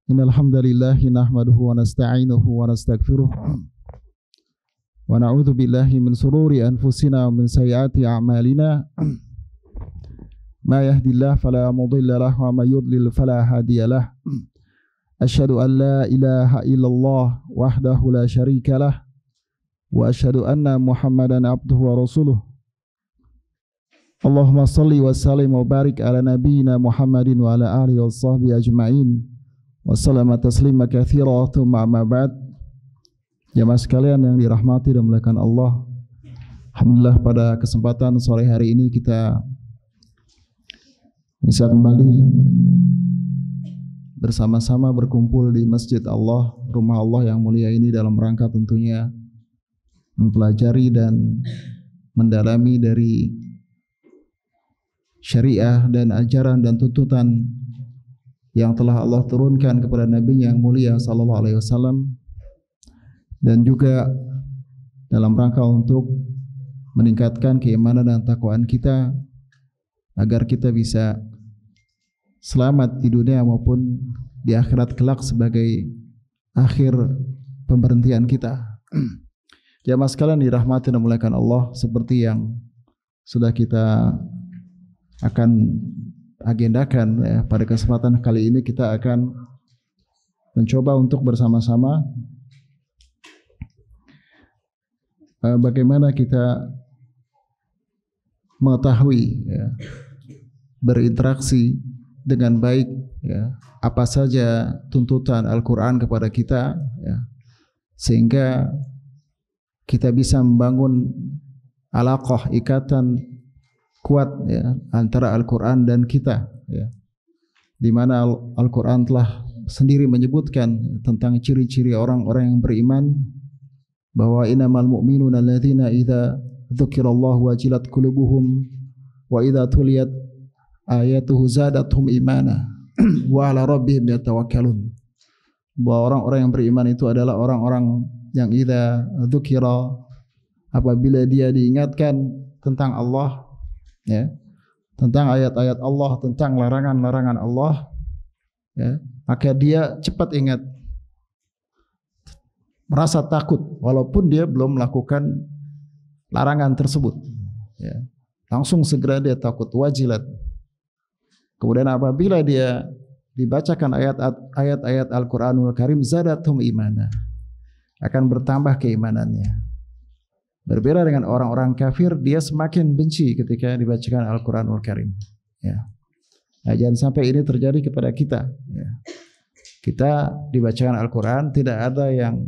Innal hamdalillah nahmaduhu wa nasta'inuhu wa nastaghfiruh wa na'udzu billahi min shururi anfusina wa min sayyiati a'malina. Ma yahdihillahu fala mudilla lahu wa may yudlil fala hadiyalah. Asyhadu an la ilaha illallah wahdahu la syarika lah wa asyhadu anna Muhammadan abduhu wa rasuluh. Allahumma salli wa sallim wa barik ala nabiyyina Muhammadin wa ala alihi wa sahbihi ajma'in. Wassalamu taslima katsira tsumma amma ba'd. Jamaah sekalian yang dirahmati dan dimuliakan Allah, alhamdulillah pada kesempatan sore hari ini kita bisa kembali bersama-sama berkumpul di Masjid Allah, rumah Allah yang mulia ini dalam rangka tentunya mempelajari dan mendalami dari syariah dan ajaran dan tuntutan yang telah Allah turunkan kepada Nabi yang mulia sallallahu alaihi wasallam, dan juga dalam rangka untuk meningkatkan keimanan dan takwaan kita agar kita bisa selamat di dunia maupun di akhirat kelak sebagai akhir pemberhentian kita. Jamaah sekalian dirahmati dan dimuliakan Allah, seperti yang sudah kita akan agendakan ya, pada kesempatan kali ini kita akan mencoba untuk bersama-sama bagaimana kita mengetahui ya, berinteraksi dengan baik ya, apa saja tuntutan Al-Quran kepada kita ya, sehingga kita bisa membangun alaqah, ikatan kuat ya, antara Al-Quran dan kita ya. Di mana Al-Quran telah sendiri menyebutkan tentang ciri-ciri orang-orang yang beriman, bahwa innamal mu'minuna alladzina idza dzukirallahu wajilat qulubuhum wa idza tuliyat ayatuhu zadatuhum imana wa ala rabbihim yatawakkalun. Bahwa orang-orang yang beriman itu adalah orang-orang yang idza dzukira, apabila dia diingatkan tentang Allah ya, tentang ayat-ayat Allah, tentang larangan-larangan Allah ya, maka dia cepat ingat, merasa takut walaupun dia belum melakukan larangan tersebut ya. Langsung segera dia takut, wajilat. Kemudian apabila dia dibacakan ayat-ayat Al-Quranul Karim, zadathum imana, akan bertambah keimanannya. Berbeda dengan orang-orang kafir, dia semakin benci ketika dibacakan Al-Quranul Karim ya. Nah, jangan sampai ini terjadi kepada kita ya. Kita dibacakan Al-Quran tidak ada yang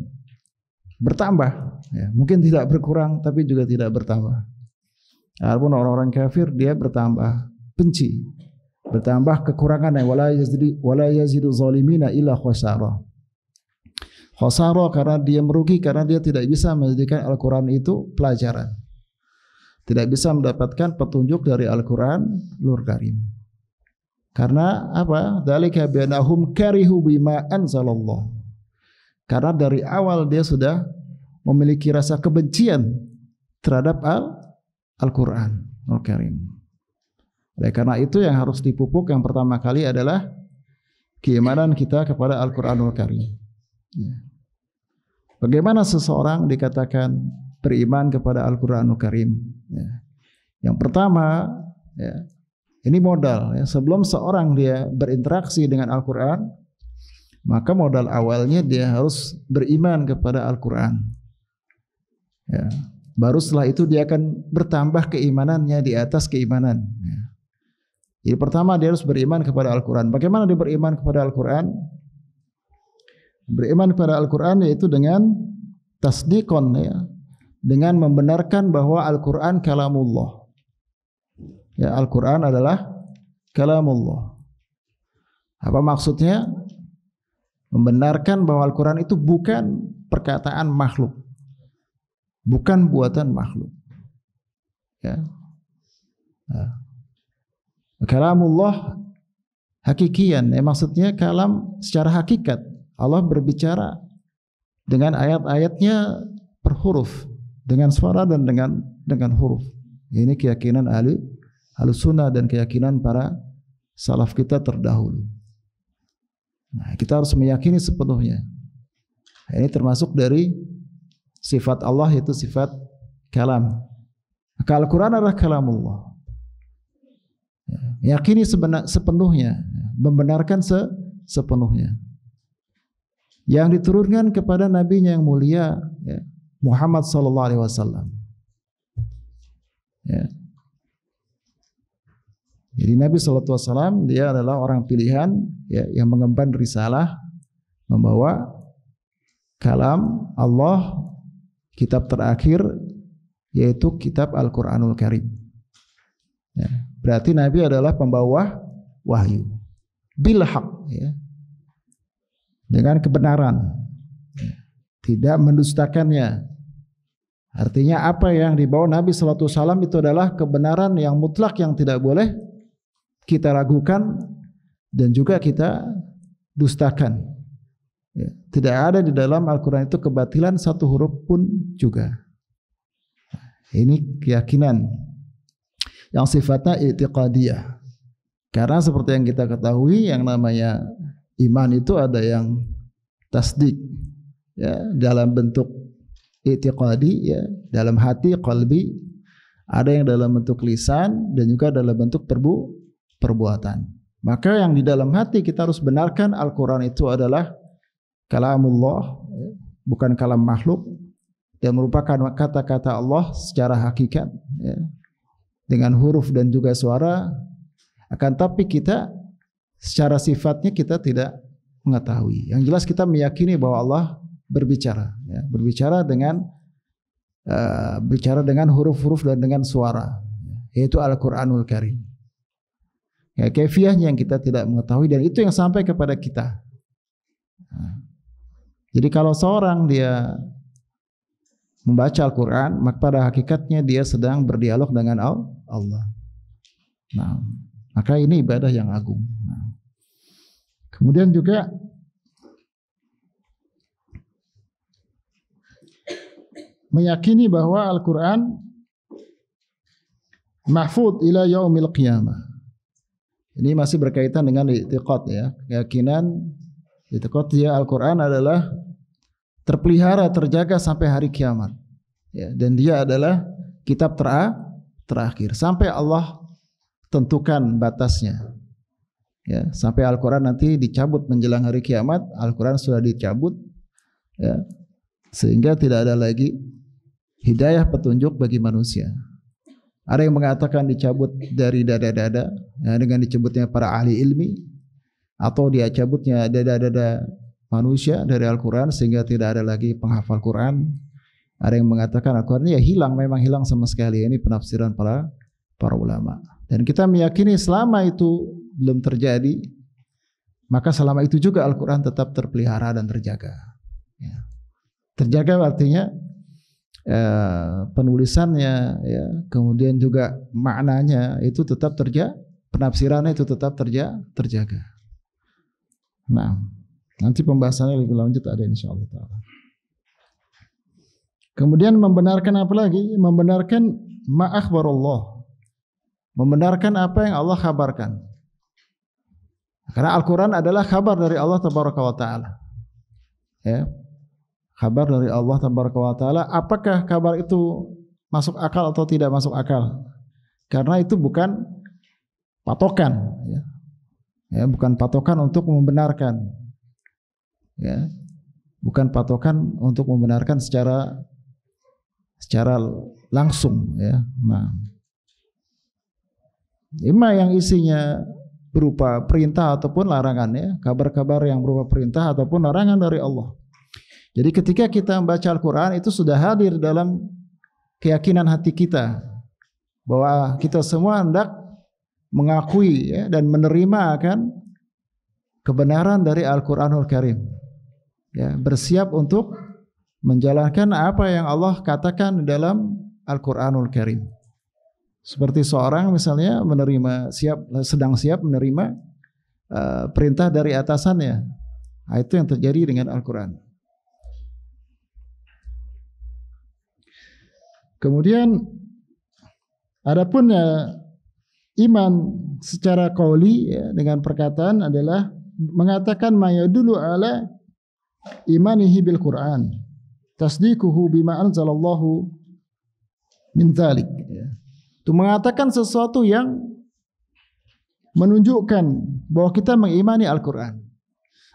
bertambah ya. Mungkin tidak berkurang tapi juga tidak bertambah. Walaupun orang-orang kafir dia bertambah benci, bertambah kekurangan, wala yazidu zalimina illa khasara. Khasara karena dia merugi, karena dia tidak bisa menjadikan Al-Quran itu pelajaran, tidak bisa mendapatkan petunjuk dari Al-Quranul Karim. Karena apa? Dzalika bi'annahum karihu bima anzalallah. Karena dari awal dia sudah memiliki rasa kebencian terhadap Al-Quranul Karim. Oleh karena itu yang harus dipupuk yang pertama kali adalah keimanan kita kepada Al-Quranul Karim ya. Bagaimana seseorang dikatakan beriman kepada Al-Quranul Karim ya. Yang pertama ya, ini modal ya. Sebelum seorang dia berinteraksi dengan Al-Quran, maka modal awalnya dia harus beriman kepada Al-Quran ya. Baru setelah itu dia akan bertambah keimanannya di atas keimanan ya. Jadi pertama dia harus beriman kepada Al-Quran. Bagaimana dia beriman kepada Al-Quran? Beriman kepada Al-Quran yaitu dengan tasdikon ya, dengan membenarkan bahwa Al-Quran kalamullah ya. Al-Quran adalah kalamullah. Apa maksudnya? Membenarkan bahwa Al-Quran itu bukan perkataan makhluk, bukan buatan makhluk ya. Nah, kalamullah hakikian ya, maksudnya kalam secara hakikat. Allah berbicara dengan ayat-ayatnya per huruf, dengan suara dan dengan huruf. Ini keyakinan Ahlus Sunnah dan keyakinan para salaf kita terdahulu. Nah, kita harus meyakini sepenuhnya. Ini termasuk dari sifat Allah, yaitu sifat kalam. Maka Al-Quran adalah kalamullah. Yakini sepenuhnya, membenarkan sepenuhnya. Yang diturunkan kepada nabinya yang mulia, ya, Muhammad sallallahu alaihi wasallam. Ya. Jadi Nabi sallallahu alaihi wasallam dia adalah orang pilihan, ya, yang mengemban risalah, membawa kalam Allah, kitab terakhir, yaitu kitab Al-Quranul Karim. Ya. Berarti Nabi adalah pembawa wahyu bil haq, ya, dengan kebenaran, ya, tidak mendustakannya. Artinya apa yang dibawa Nabi sallallahu alaihi wasallam itu adalah kebenaran yang mutlak, yang tidak boleh kita ragukan dan juga kita dustakan. Ya, tidak ada di dalam Al-Quran itu kebatilan satu huruf pun juga. Ini keyakinan yang sifatnya i'tiqadiyah. Karena seperti yang kita ketahui, yang namanya iman itu ada yang tasdik, ya, dalam bentuk i'tiqadi, ya, dalam hati, qalbi, ada yang dalam bentuk lisan, dan juga dalam bentuk perbuatan. Maka yang di dalam hati kita harus benarkan Al-Quran itu adalah kalamullah, bukan kalam makhluk, dan merupakan kata-kata Allah secara hakikat, ya, dengan huruf dan juga suara. Akan tapi kita secara sifatnya kita tidak mengetahui. Yang jelas kita meyakini bahwa Allah berbicara, ya, berbicara dengan huruf-huruf dan dengan suara, yaitu Al-Quranul Karim. Ya, kaifiahnya yang kita tidak mengetahui, dan itu yang sampai kepada kita. Jadi kalau seorang dia membaca Al-Quran, maka pada hakikatnya dia sedang berdialog dengan Allah. Nah, maka ini ibadah yang agung. Nah, kemudian juga meyakini bahwa Al-Quran mahfud ila yaumil qiyamah. Ini masih berkaitan dengan i'tiqad, ya, keyakinan i'tiqad dia Al-Quran adalah terpelihara, terjaga sampai hari kiamat, ya, dan dia adalah kitab terakhir sampai Allah tentukan batasnya, ya, sampai Al-Quran nanti dicabut menjelang hari kiamat. Al-Quran sudah dicabut, ya, sehingga tidak ada lagi hidayah, petunjuk bagi manusia. Ada yang mengatakan dicabut dari dada-dada, ya, dengan disebutnya para ahli ilmi, atau dia cabutnya dada-dada manusia dari Al-Quran sehingga tidak ada lagi penghafal Quran. Ada yang mengatakan Al-Quran ya hilang, memang hilang sama sekali. Ini penafsiran para ulama. Dan kita meyakini selama itu belum terjadi, maka selama itu juga Al-Quran tetap terpelihara dan terjaga. Ya. Terjaga artinya penulisannya, ya, kemudian juga maknanya itu tetap terjaga, penafsirannya itu tetap terjaga. Nah, nanti pembahasannya lebih lanjut ada insyaallah ta'ala. Kemudian membenarkan apa lagi? Membenarkan ma akhbarallah. Membenarkan apa yang Allah kabarkan. Karena Al-Quran adalah kabar dari Allah tabaraka wa ta'ala. Ya. Kabar dari Allah tabaraka wa ta'ala. Apakah kabar itu masuk akal atau tidak masuk akal? Karena itu bukan patokan, ya. Ya, bukan patokan untuk membenarkan. Ya. Bukan patokan untuk membenarkan secara langsung, ya. Nah, imma yang isinya berupa perintah ataupun larangan, ya, kabar-kabar yang berupa perintah ataupun larangan dari Allah. Jadi ketika kita membaca Al-Quran itu sudah hadir dalam keyakinan hati kita bahwa kita semua hendak mengakui, ya, dan menerima akan kebenaran dari Al-Quranul Karim, ya, bersiap untuk menjalankan apa yang Allah katakan di dalam Al-Quranul Karim. Seperti seorang misalnya sedang siap menerima perintah dari atasannya. Nah, itu yang terjadi dengan Al-Quran. Kemudian adapun iman secara qauli, ya, dengan perkataan adalah mengatakan ma yadullu ala imanihi bil Quran, tasdiquhu bima anzalallahu min dzalik. Itu mengatakan sesuatu yang menunjukkan bahwa kita mengimani Al-Quran.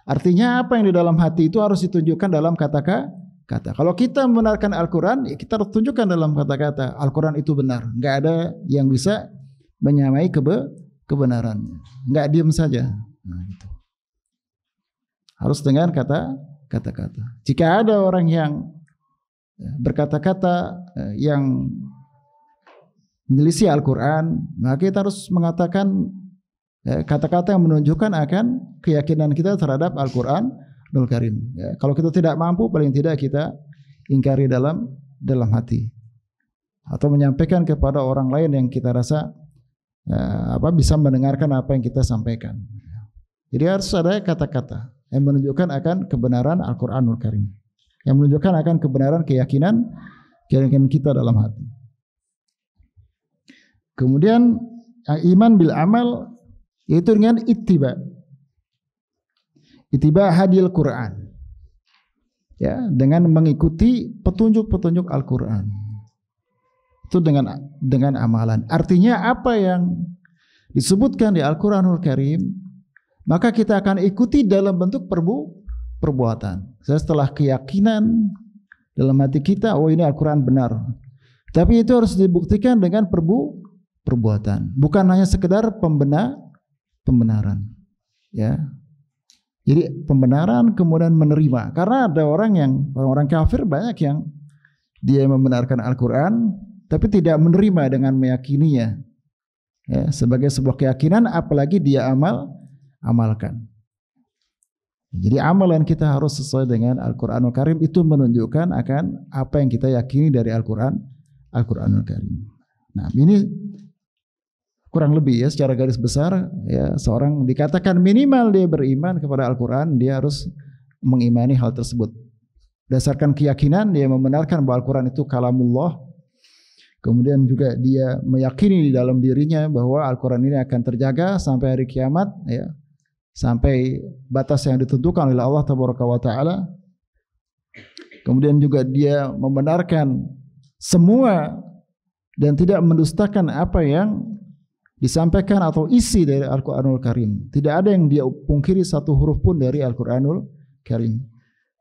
Artinya apa yang di dalam hati itu harus ditunjukkan dalam kata-kata. Kalau kita membenarkan Al-Quran, ya kita harus tunjukkan dalam kata-kata Al-Quran itu benar. Enggak ada yang bisa menyamai kebenarannya. Enggak diam saja. Nah, gitu. Harus dengan kata-kata. Jika ada orang yang berkata-kata yang menyelisih Al-Quran, maka kita harus mengatakan kata-kata yang menunjukkan akan keyakinan kita terhadap Al-Quranul Karim. Ya, kalau kita tidak mampu, paling tidak kita ingkari dalam hati, atau menyampaikan kepada orang lain yang kita rasa bisa mendengarkan apa yang kita sampaikan. Jadi harus ada kata-kata yang menunjukkan akan kebenaran Al-Quranul Karim, yang menunjukkan akan kebenaran keyakinan kita dalam hati. Kemudian iman bil amal, yaitu dengan ittiba hadil Quran, ya, dengan mengikuti petunjuk-petunjuk Al-Quran itu dengan amalan. Artinya apa yang disebutkan di Al-Quranul Karim, maka kita akan ikuti dalam bentuk perbuatan. Setelah keyakinan dalam hati kita, oh ini Al-Quran benar, tapi itu harus dibuktikan dengan perbuatan, bukan hanya sekedar pembenaran, ya. Jadi pembenaran kemudian menerima, karena ada orang kafir banyak yang dia membenarkan Al-Quran tapi tidak menerima dengan meyakininya, ya, sebagai sebuah keyakinan, apalagi dia amalkan. Jadi amalan kita harus sesuai dengan Al-Quranul Karim, itu menunjukkan akan apa yang kita yakini dari Al-Quranul Karim. Nah, ini kurang lebih ya secara garis besar, ya, seorang dikatakan minimal dia beriman kepada Al-Quran, dia harus mengimani hal tersebut. Berdasarkan keyakinan dia membenarkan bahwa Al-Quran itu kalamullah. Kemudian juga dia meyakini di dalam dirinya bahwa Al-Quran ini akan terjaga sampai hari kiamat, ya, sampai batas yang ditentukan oleh Allah Tabaraka wa Ta'ala. Kemudian juga dia membenarkan semua dan tidak mendustakan apa yang disampaikan atau isi dari Al-Quranul Karim. Tidak ada yang dia pungkiri satu huruf pun dari Al-Quranul Karim.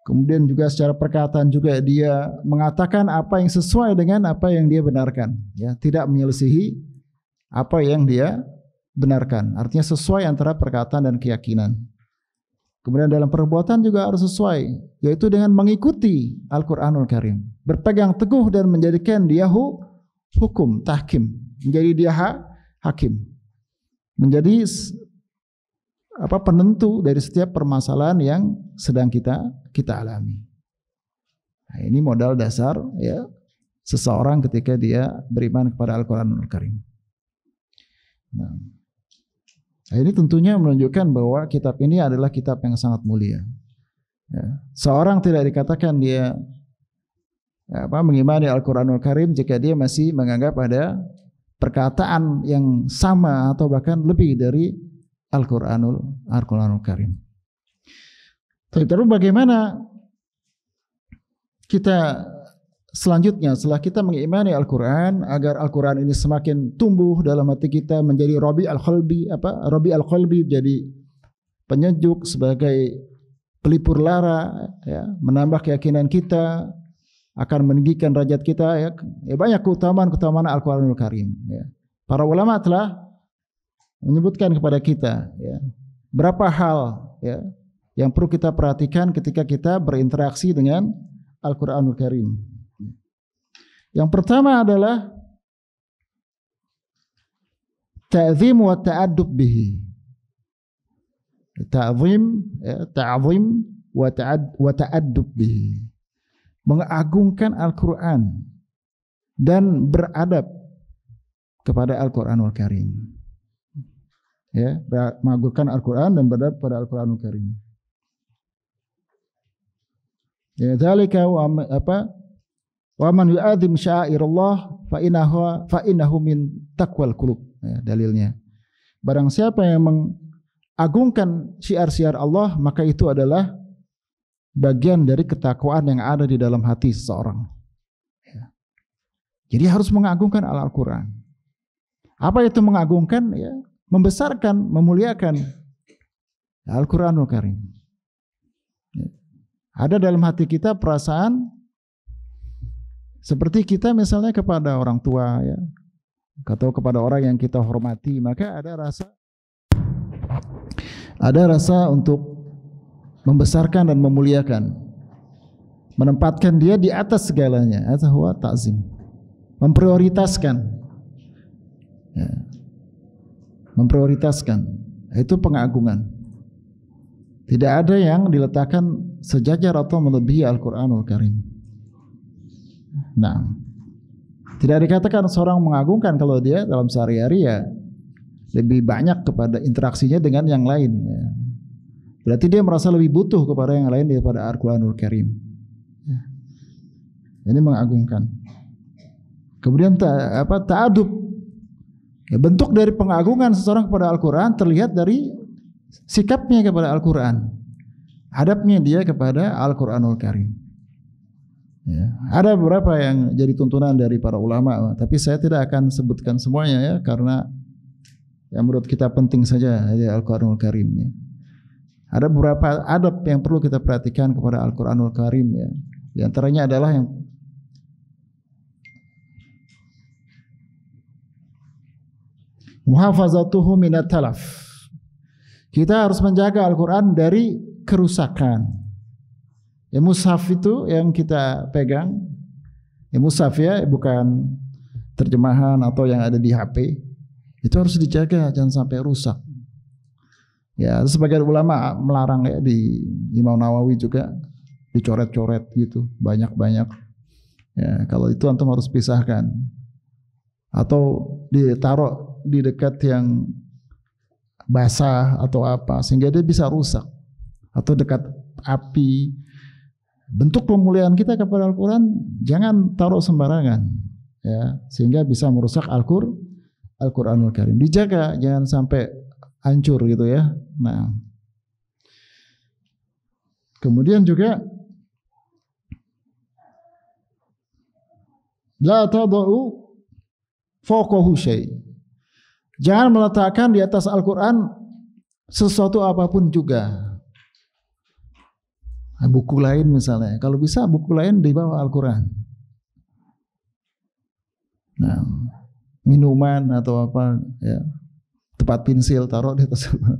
Kemudian juga secara perkataan juga dia mengatakan apa yang sesuai dengan apa yang dia benarkan, ya, tidak menyelisihi apa yang dia benarkan. Artinya sesuai antara perkataan dan keyakinan. Kemudian dalam perbuatan juga harus sesuai, yaitu dengan mengikuti Al-Quranul Karim, berpegang teguh dan menjadikan dia hukum, tahkim, menjadi dia hakim, menjadi penentu dari setiap permasalahan yang sedang kita alami. Nah, ini modal dasar, ya, seseorang ketika dia beriman kepada Al-Quranul Karim. Nah, ini tentunya menunjukkan bahwa kitab ini adalah kitab yang sangat mulia. Ya, seorang tidak dikatakan dia mengimani Al-Quranul Karim jika dia masih menganggap ada perkataan yang sama atau bahkan lebih dari Al-Quranul Karim. Terus bagaimana kita selanjutnya setelah kita mengimani Al-Quran, agar Al-Quran ini semakin tumbuh dalam hati kita menjadi Rabi al-Qalbi, jadi penyejuk, sebagai pelipur lara, ya, menambah keyakinan kita, akan meninggikan derajat kita, ya, banyak keutamaan Al-Quranul Karim, ya. Para ulama telah menyebutkan kepada kita, ya, berapa hal, ya, yang perlu kita perhatikan ketika kita berinteraksi dengan Al-Quranul Karim. Yang pertama adalah ta'zim wa ta'addub bihi. Ta'zim wa ta'addub bihi. Mengagungkan Al-Quran dan beradab kepada Al-Quranul Karim. Ya, mengagungkan Al-Quran dan beradab pada Al-Quranul Karim. Ya, dzalika wa man yu'adzim sya'airallah fa innahu min taqwal qulub. Ya, dalilnya. Barang siapa yang mengagungkan syiar-syiar Allah, maka itu adalah bagian dari ketakwaan yang ada di dalam hati seseorang. Jadi harus mengagungkan Al-Quran. Apa itu mengagungkan? Ya, membesarkan, memuliakan Al-Quranul Karim. Ya. Ada dalam hati kita perasaan seperti kita misalnya kepada orang tua, ya, atau kepada orang yang kita hormati, maka ada rasa untuk membesarkan dan memuliakan, menempatkan dia di atas segalanya. Itu huwa ta'zim, memprioritaskan, ya, memprioritaskan, itu pengagungan. Tidak ada yang diletakkan sejajar atau melebihi Al-Quranul Karim. Nah, tidak dikatakan seorang mengagungkan kalau dia dalam sehari-hari ya lebih banyak kepada interaksinya dengan yang lain, ya. Berarti dia merasa lebih butuh kepada yang lain daripada Al-Quranul Karim, ya. Ini mengagungkan. Kemudian ta'adub, ya, bentuk dari pengagungan seseorang kepada Al-Quran terlihat dari sikapnya kepada Al-Quran, adabnya dia kepada Al-Quranul Karim. Ya, ada beberapa yang jadi tuntunan dari para ulama, tapi saya tidak akan sebutkan semuanya, ya, karena yang menurut kita penting saja, ya, Al-Quranul Karim, ya. Ada beberapa adab yang perlu kita perhatikan kepada Al-Quranul Karim, ya. Di antaranya adalah yang muhafazatuhu minat talaf. Kita harus menjaga Al-Quran dari kerusakan. Ya, mushaf itu yang kita pegang, ya, mushaf, ya, bukan terjemahan atau yang ada di HP. Itu harus dijaga, jangan sampai rusak. Ya, sebagian ulama melarang, ya, di Imam Nawawi juga dicoret-coret gitu, banyak-banyak. Ya, kalau itu antum harus pisahkan. Atau ditaruh di dekat yang basah atau apa sehingga dia bisa rusak, atau dekat api. Bentuk pemuliaan kita kepada Al-Quran jangan taruh sembarangan, ya, sehingga bisa merusak Al-Quranul Karim. Dijaga, jangan sampai hancur gitu, ya. Nah, kemudian juga la tadau fawqahu syai'. Jangan meletakkan di atas Al-Quran sesuatu apapun juga. Buku lain misalnya, kalau bisa buku lain di bawah Al-Quran. Nah, minuman atau apa, ya, tempat pensil taruh di atas Al-Quran.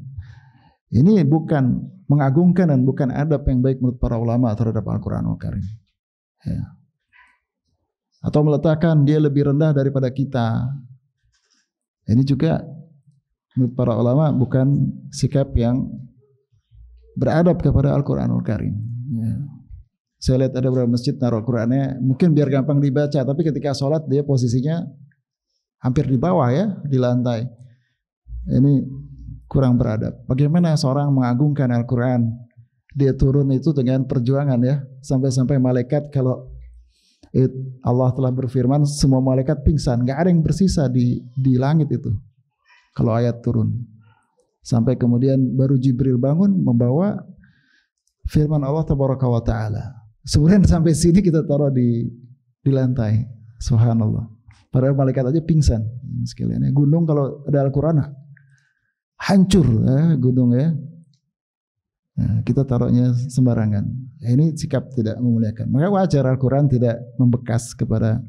Ini bukan mengagungkan dan bukan adab yang baik menurut para ulama terhadap Al-Quranul Karim, ya. Atau meletakkan dia lebih rendah daripada kita. Ini juga menurut para ulama bukan sikap yang beradab kepada Al-Quranul Karim, ya. Saya lihat ada beberapa masjid naruh Al-Qurannya mungkin biar gampang dibaca, tapi ketika sholat dia posisinya hampir di bawah, ya, di lantai. Ini kurang beradab. Bagaimana seorang mengagungkan Al-Quran? Dia turun itu dengan perjuangan, ya, sampai-sampai malaikat, kalau Allah telah berfirman semua malaikat pingsan, nggak ada yang bersisa di langit itu kalau ayat turun. Sampai kemudian baru Jibril bangun membawa firman Allah tabaraka wa ta'ala. Kemudian sampai sini kita taruh di lantai. Subhanallah. Padahal malaikat aja pingsan sekalian. Gunung kalau ada Al-Quran hancur, ya, gunung, ya. Nah, kita taruhnya sembarangan. Ini sikap tidak memuliakan. Maka wajar Al-Quran tidak membekas kepada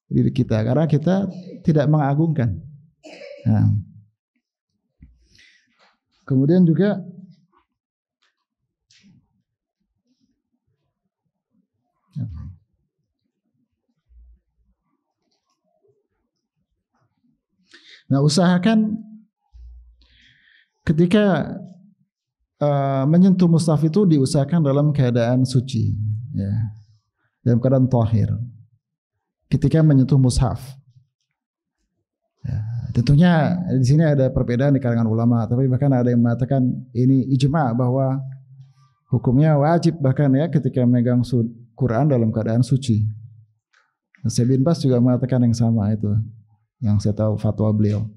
diri kita karena kita tidak mengagungkan. Nah, kemudian juga usahakan ketika menyentuh mushaf itu diusahakan dalam keadaan suci, ya, dalam keadaan tahir. Ketika menyentuh mushaf, ya, tentunya di sini ada perbedaan di kalangan ulama, tapi bahkan ada yang mengatakan ini ijma bahwa hukumnya wajib bahkan, ya, ketika megang Quran dalam keadaan suci. Syekh bin Baz juga mengatakan yang sama, itu yang saya tahu fatwa beliau.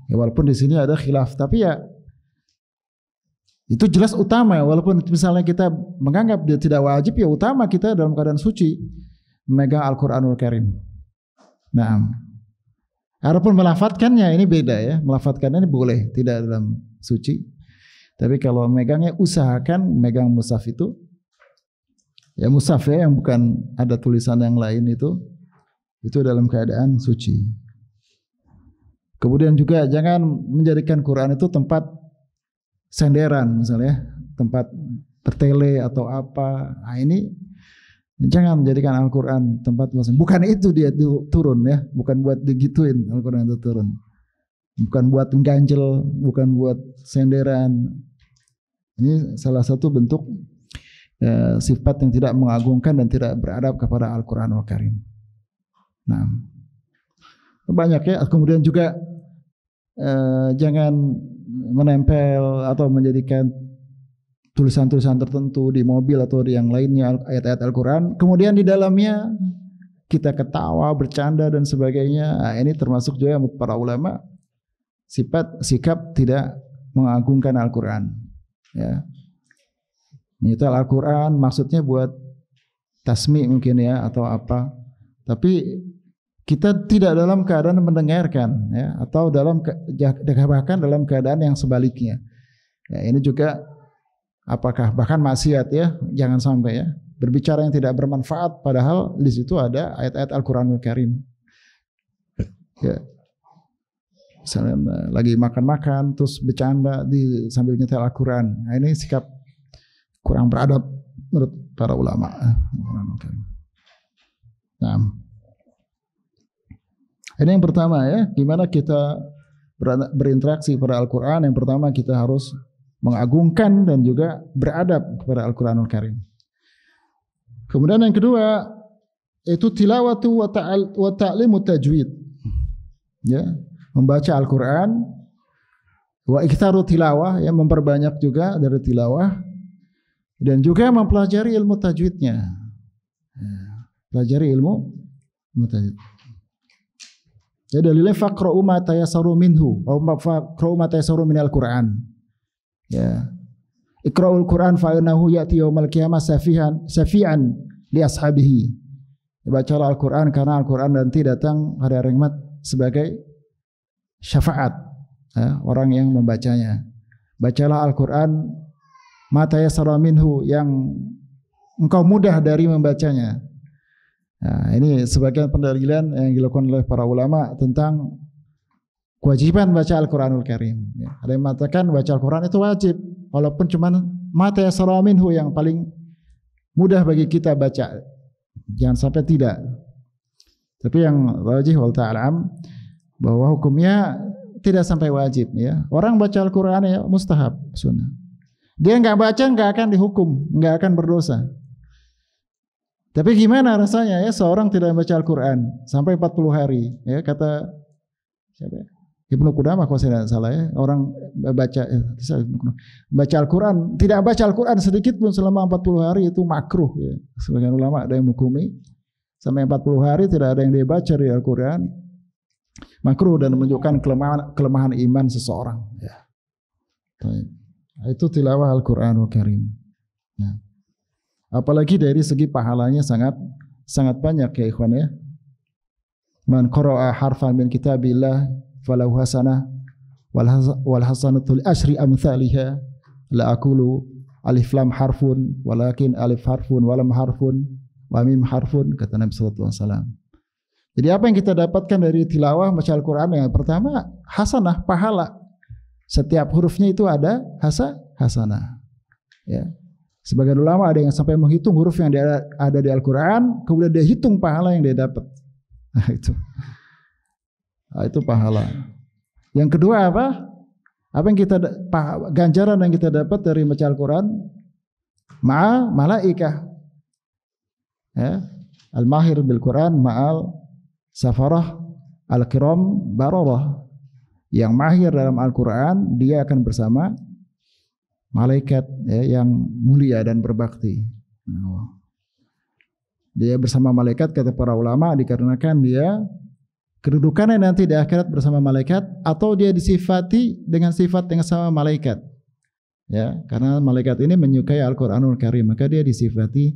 Ya, walaupun di sini ada khilaf, tapi ya Itu jelas utama, walaupun misalnya kita menganggap dia tidak wajib, ya utama kita dalam keadaan suci memegang Al-Quranul Karim. Nah, adapun melafadzkannya ini beda ya, melafadzkannya ini boleh, tidak dalam suci. Tapi kalau megangnya usahakan megang mushaf itu, ya mushaf ya, yang bukan ada tulisan yang lain itu dalam keadaan suci. Kemudian juga jangan menjadikan Quran itu tempat senderan misalnya, tempat bertele atau apa. Nah, ini jangan menjadikan Al-Quran tempat bosan. Bukan itu dia turun ya, bukan buat digituin Al-Quran itu turun. Bukan buat mengganjel, bukan buat senderan. Ini salah satu bentuk sifat yang tidak mengagungkan dan tidak beradab kepada Al-Quranul Karim. Nah, banyak ya. Kemudian juga jangan menempel atau menjadikan tulisan-tulisan tertentu di mobil atau di yang lainnya ayat-ayat Al-Quran. Kemudian di dalamnya kita ketawa, bercanda dan sebagainya. Nah, ini termasuk juga para ulama sikap tidak mengagungkan Al-Quran. Ya, menyetel Al-Quran maksudnya buat tasmi mungkin ya atau apa. Tapi kita tidak dalam keadaan mendengarkan ya, atau bahkan dalam keadaan yang sebaliknya. Ya, ini juga apakah bahkan maksiat ya, jangan sampai ya berbicara yang tidak bermanfaat padahal di situ ada ayat-ayat Al-Qur'anul Karim. Ya. Misalnya lagi makan-makan terus bercanda sambil nyetel Al-Qur'an. Nah, ini sikap kurang beradab menurut para ulama. Nah, ini yang pertama ya, gimana kita berinteraksi pada Al-Quran. Yang pertama kita harus mengagungkan dan juga beradab kepada Al-Quranul Karim. Kemudian yang kedua itu tilawatu wa ta'limu tajwid. Ya, membaca Al-Quran, wa iktsaru tilawah, yang memperbanyak juga dari tilawah, dan juga mempelajari ilmu tajwidnya. Ya, pelajari ilmu tajwid. Ya, dalilnya faqra'u ma tayassaru minhu atau faqra'u ma tayassaru minal Qur'an. Ya. Iqra'ul Qur'an fa innahu ya'ti yaumal qiyamah safi'an li ashabihi. Bacalah Al-Qur'an karena Al-Qur'an nanti datang pada hari kiamat sebagai syafaat ya, orang yang membacanya. Bacalah Al-Qur'an ma tayassaru minhu, yang engkau mudah dari membacanya. Nah, ini sebagian pendalilan yang dilakukan oleh para ulama tentang kewajiban baca Al-Quranul Karim. Ya, ada yang mengatakan baca Al-Quran itu wajib, walaupun cuma mata yasara minhu, yang paling mudah bagi kita baca. Jangan sampai tidak. Tapi yang rajih wal ta'alam bahwa hukumnya tidak sampai wajib. Ya, orang baca Al-Quran ya mustahab, sunnah. Dia nggak baca nggak akan dihukum, nggak akan berdosa. Tapi gimana rasanya ya seorang tidak membaca Al-Quran sampai 40 hari ya, kata siapa ya? Ibnu Qudamah kalau saya tidak salah ya, orang baca Al-Quran, tidak baca Al-Quran sedikit pun selama 40 hari itu makruh ya. Sebagian ulama ada yang menghukumi sampai 40 hari tidak ada yang dia baca dari Al-Quran, makruh dan menunjukkan kelemahan iman seseorang ya. Itu tilawah Al-Quranul Karim. Nah, apalagi dari segi pahalanya sangat banyak ya ikhwan ya. Man qara'a harfan min kitabillah falahu hasanah wal hasanatu li asyri amsalihha, la aqulu alif lam harfun walakin alif harfun wa lam harfun wa mim harfun, kata Nabi sallallahu alaihi wasallam. Jadi apa yang kita dapatkan dari tilawah baca Al-Qur'an? Yang pertama hasanah, pahala. Setiap hurufnya itu ada hasanah. Ya. Sebagian ulama ada yang sampai menghitung huruf yang ada di Al-Quran, kemudian dia hitung pahala yang dia dapat. Nah, itu pahala. Yang kedua apa? Apa yang kita ganjaran yang kita dapat dari baca Al-Quran? Malaikah. Ya, al-mahir bil Quran ma'al safarah al-kiram bararah. Yang mahir dalam Al-Quran, dia akan bersama malaikat ya, yang mulia dan berbakti. Dia bersama malaikat, kata para ulama, dikarenakan dia kedudukannya nanti di akhirat bersama malaikat, atau dia disifati dengan sifat yang sama malaikat. ya, karena malaikat ini menyukai Al-Qur'anul Karim, maka dia disifati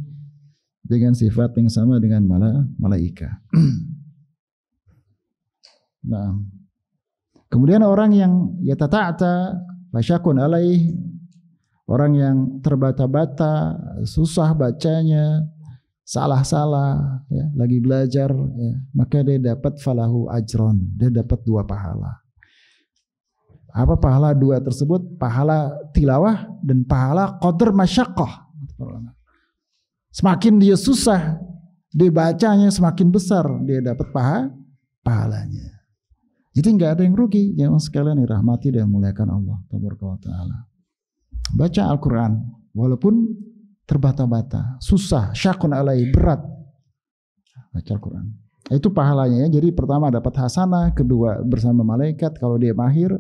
dengan sifat yang sama dengan malaikat. Nah, kemudian orang yang yatata'ta fasyakun alaih, orang yang terbata-bata, susah bacanya, salah-salah, ya, lagi belajar, ya, maka dia dapat falahu ajron, dia dapat 2 pahala. Apa pahala 2 tersebut? Pahala tilawah dan pahala qadar masyaqqah. Semakin dia susah, dia bacanya semakin besar, dia dapat pahalanya. Jadi nggak ada yang rugi, jemaah sekalian dirahmati dan muliakan Allah Taala. Baca Al-Quran, walaupun terbata-bata, susah, syakun alai, berat, baca Al-Quran. Itu pahalanya ya. Jadi pertama dapat hasanah, kedua bersama malaikat kalau dia mahir,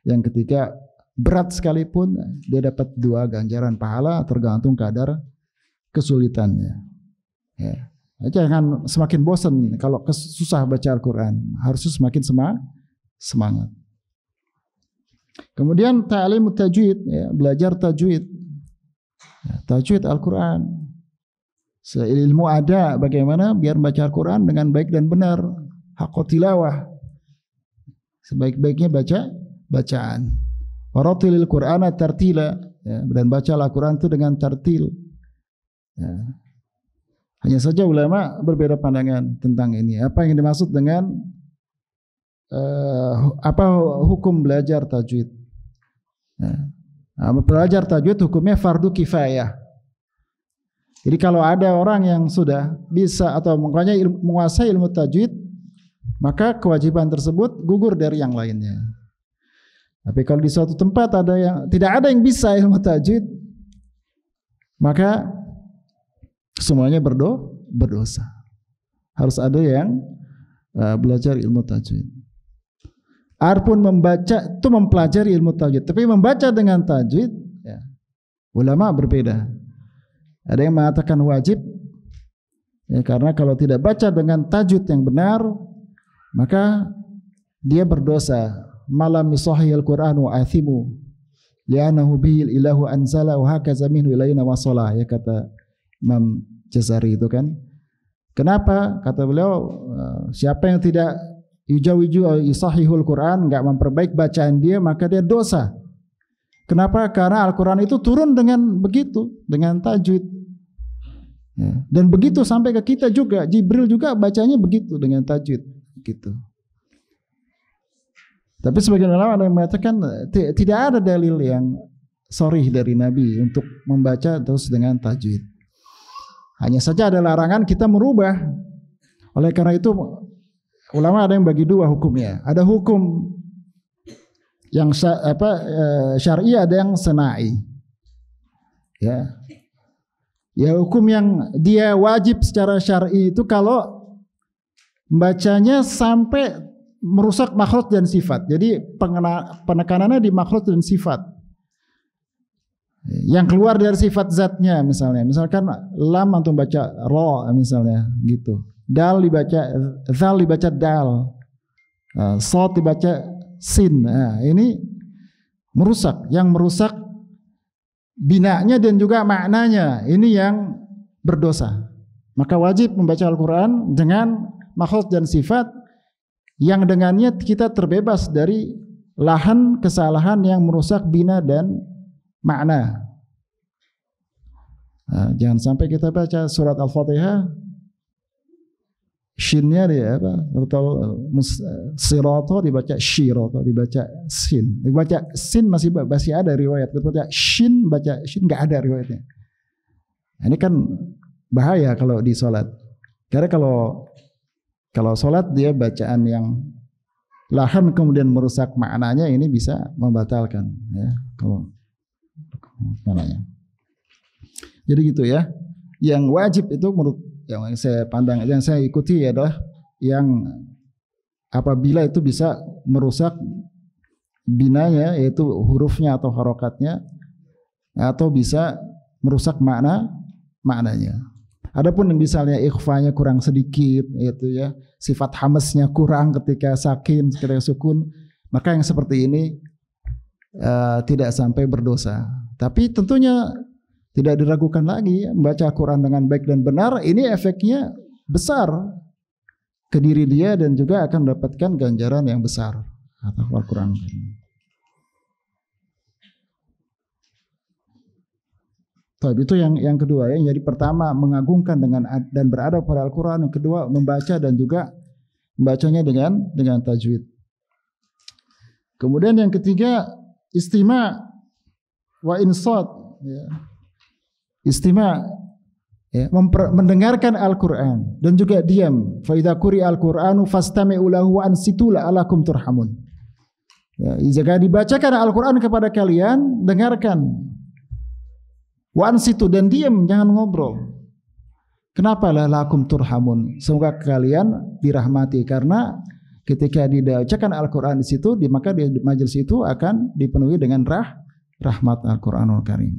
yang ketiga berat sekalipun dia dapat 2 ganjaran pahala tergantung kadar kesulitannya. Ya. Jangan semakin bosan kalau susah baca Al-Quran, harusnya semakin semangat. Kemudian ta'lim tajwid, ya, belajar tajwid. Ya, tajwid Al-Quran. Ilmu ada bagaimana biar baca Al-Quran dengan baik dan benar. Haqqo tilawah. Sebaik-baiknya bacaan. Waratilil Qur'ana tartila, ya, dan baca Al-Quran itu dengan tartil. Ya. Hanya saja ulama berbeda pandangan tentang ini. Apa yang dimaksud dengan apa hukum belajar tajwid? Ya. Belajar tajwid hukumnya fardu kifayah. Jadi kalau ada orang yang sudah bisa atau menguasai ilmu tajwid, maka kewajiban tersebut gugur dari yang lainnya. Tapi kalau di suatu tempat tidak ada yang bisa ilmu tajwid, maka semuanya berdosa. Harus ada yang belajar ilmu tajwid. Adapun membaca itu mempelajari ilmu tajwid, tapi membaca dengan tajwid, ya, ulama berbeda. Ada yang mengatakan wajib, ya, karena kalau tidak baca dengan tajwid yang benar, maka dia berdosa. Malam misahil Quran wa athimu li'annahu bihil ilahu anzala wa hakaza minhu ilaina wasala, ya, kata Imam Jazari itu kan. Kenapa? Kata beliau, siapa yang tidak yujawiju isahihul Quran, enggak memperbaik bacaan dia, maka dia dosa. Kenapa? Karena Al-Quran itu turun dengan begitu, dengan tajwid. Ya. Dan begitu sampai ke kita juga, Jibril juga bacanya begitu dengan tajwid, gitu. Tapi sebagian ulama ada yang mengatakan tidak ada dalil yang sharih dari Nabi untuk membaca terus dengan tajwid. Hanya saja ada larangan kita merubah. Oleh karena itu ulama ada yang bagi 2 hukumnya. Ada hukum yang syar'i, ada yang sanai. Ya. Ya, hukum yang dia wajib secara syar'i itu kalau membacanya sampai merusak makhraj dan sifat. Jadi penekanannya di makhraj dan sifat. Yang keluar dari sifat zatnya, misalkan lam antum baca ro misalnya gitu. Dal dibaca zal, dibaca dal. Sod dibaca sin. Nah, ini merusak. Yang merusak binanya dan juga maknanya. Ini yang berdosa. Maka wajib membaca Al-Quran dengan makhraj dan sifat yang dengannya kita terbebas dari lahan kesalahan yang merusak bina dan makna. Nah, jangan sampai kita baca surat Al-Fatihah shinnya dia apa? Atau sirato dibaca shirato, dibaca sin. Dibaca sin masih ada riwayat. Dibaca shin, baca shin enggak ada riwayatnya. Nah, ini kan bahaya kalau di salat. Karena kalau sholat dia bacaan yang lahan kemudian merusak maknanya, ini bisa membatalkan, ya, kalau maknanya. Jadi gitu ya. Yang wajib itu menurut yang saya pandang, yang saya ikuti adalah yang apabila itu bisa merusak binanya, yaitu hurufnya atau harokatnya, atau bisa merusak maknanya. Adapun yang misalnya ikhfanya kurang sedikit, yaitu ya sifat hamesnya kurang ketika sakin, ketika sukun, maka yang seperti ini tidak sampai berdosa. Tapi tentunya tidak diragukan lagi, membaca Al-Quran dengan baik dan benar, ini efeknya besar ke diri dia dan juga akan mendapatkan ganjaran yang besar atas Al-Quran. Itu yang kedua ya. Jadi pertama mengagungkan dengan dan beradab pada Al-Quran. Yang kedua membaca dan juga membacanya dengan tajwid. Kemudian yang ketiga istima' wa insat. Ya. Istima' ya, mendengarkan Al-Quran dan juga diam. Fa idza quri'a al-Qur'anu fastami'u lahu wa ansitu la'allakum turhamun. Ya, jika dibacakan Al-Quran kepada kalian, dengarkan. Wa ansitu dan diam, jangan ngobrol. Kenapa la'allakum turhamun? Semoga kalian dirahmati, karena ketika dibacakan Al-Quran di situ, maka di majelis itu akan dipenuhi dengan rahmat Al-Quranul Karim.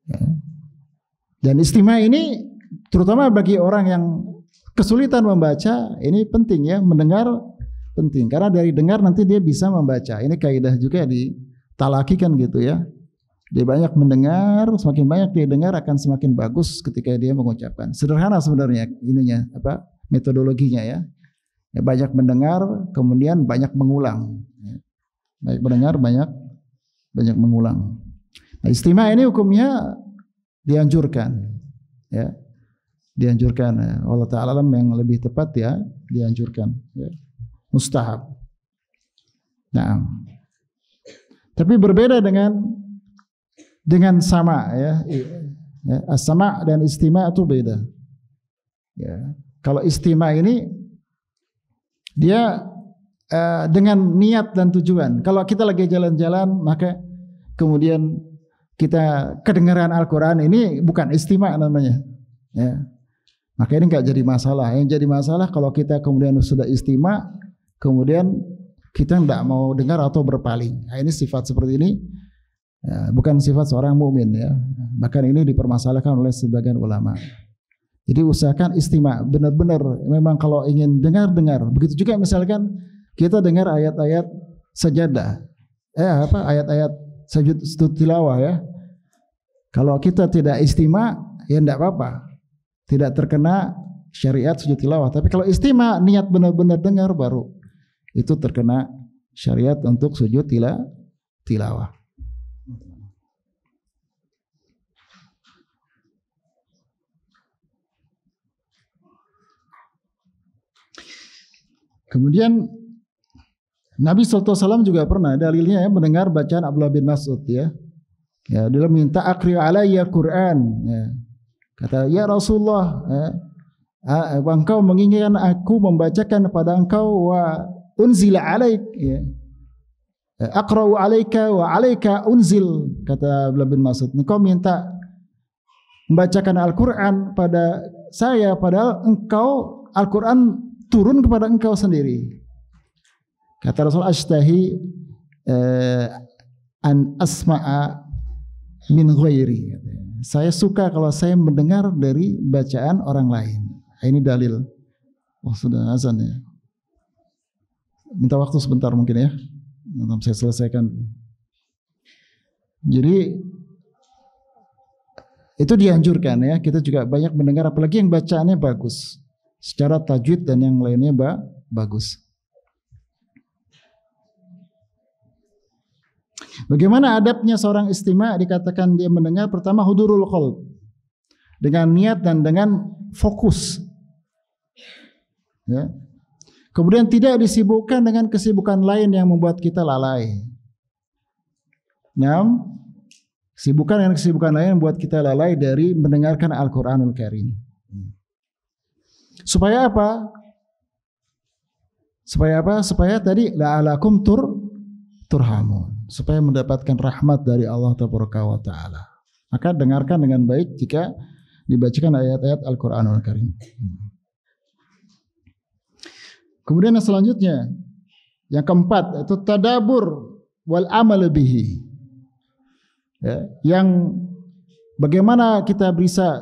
Ya. Dan istimewa ini terutama bagi orang yang kesulitan membaca, ini penting ya, mendengar penting, karena dari dengar nanti dia bisa membaca. Ini kaidah juga ditalakikan gitu ya. Dia banyak mendengar, semakin banyak dia dengar akan semakin bagus ketika dia mengucapkan. Sederhana sebenarnya ininya metodologinya ya. Banyak mendengar, kemudian banyak mengulang. Banyak mendengar, banyak mengulang. Nah, istimewa ini hukumnya dianjurkan, ya, dianjurkan. Allah Taala yang lebih tepat ya, dianjurkan, ya. Mustahab. Nah, tapi berbeda dengan sama ya, as-sama' dan istima' itu beda. Ya, kalau istima' ini dia dengan niat dan tujuan. Kalau kita lagi jalan-jalan, maka kemudian kita kedengaran Al-Quran, ini bukan istima' namanya ya. Maka ini enggak jadi masalah. Yang jadi masalah kalau kita kemudian sudah istima', kemudian kita tidak mau dengar atau berpaling. Nah, ini sifat seperti ini ya, bukan sifat seorang mukmin ya. Bahkan ini dipermasalahkan oleh sebagian ulama. Jadi usahakan istima', benar-benar memang kalau ingin dengar. Begitu juga misalkan kita dengar ayat-ayat sajadah, ayat-ayat sujud tilawah ya. Kalau kita tidak istima', ya tidak apa-apa, tidak terkena syariat sujud tilawah. Tapi kalau istima', niat benar-benar dengar, baru itu terkena syariat untuk sujud tilawah. Kemudian Nabi SAW juga pernah dalilnya ya, mendengar bacaan Abdullah bin Mas'ud ya. Ya, dia minta aqri alayya Quran. Ya. Kata, ya Rasulullah, engkau menginginkan aku membacakan kepada engkau wa unzila alaik. Ya. Aqra'u alaika wa alaika unzil, kata Abdullah bin Mas'ud. Engkau minta membacakan Al-Quran pada saya, padahal engkau Al-Quran turun kepada engkau sendiri. Kata Rasul, ashtahi an asma'a min ghairi. Saya suka kalau saya mendengar dari bacaan orang lain. Ini dalil. Oh, sudah azan ya. Minta waktu sebentar mungkin ya. Nanti saya selesaikan. Jadi itu dianjurkan ya. Kita juga banyak mendengar, apalagi yang bacaannya bagus, secara tajwid dan yang lainnya bagus. Bagaimana adabnya seorang istima'? Dikatakan dia mendengar, pertama hudurul qalb, dengan niat dan dengan fokus ya. Kemudian tidak disibukkan dengan kesibukan lain yang membuat kita lalai. Nah, kesibukan lain yang membuat kita lalai dari mendengarkan Al-Quranul Karim. Supaya apa? Supaya tadi la'alakum turhamun, supaya mendapatkan rahmat dari Allah Taala. Maka dengarkan dengan baik jika dibacakan ayat-ayat Al-Quranul Karim. Kemudian yang selanjutnya, yang keempat, itu tadabur wal amal bihi. Ya, yang bagaimana kita bisa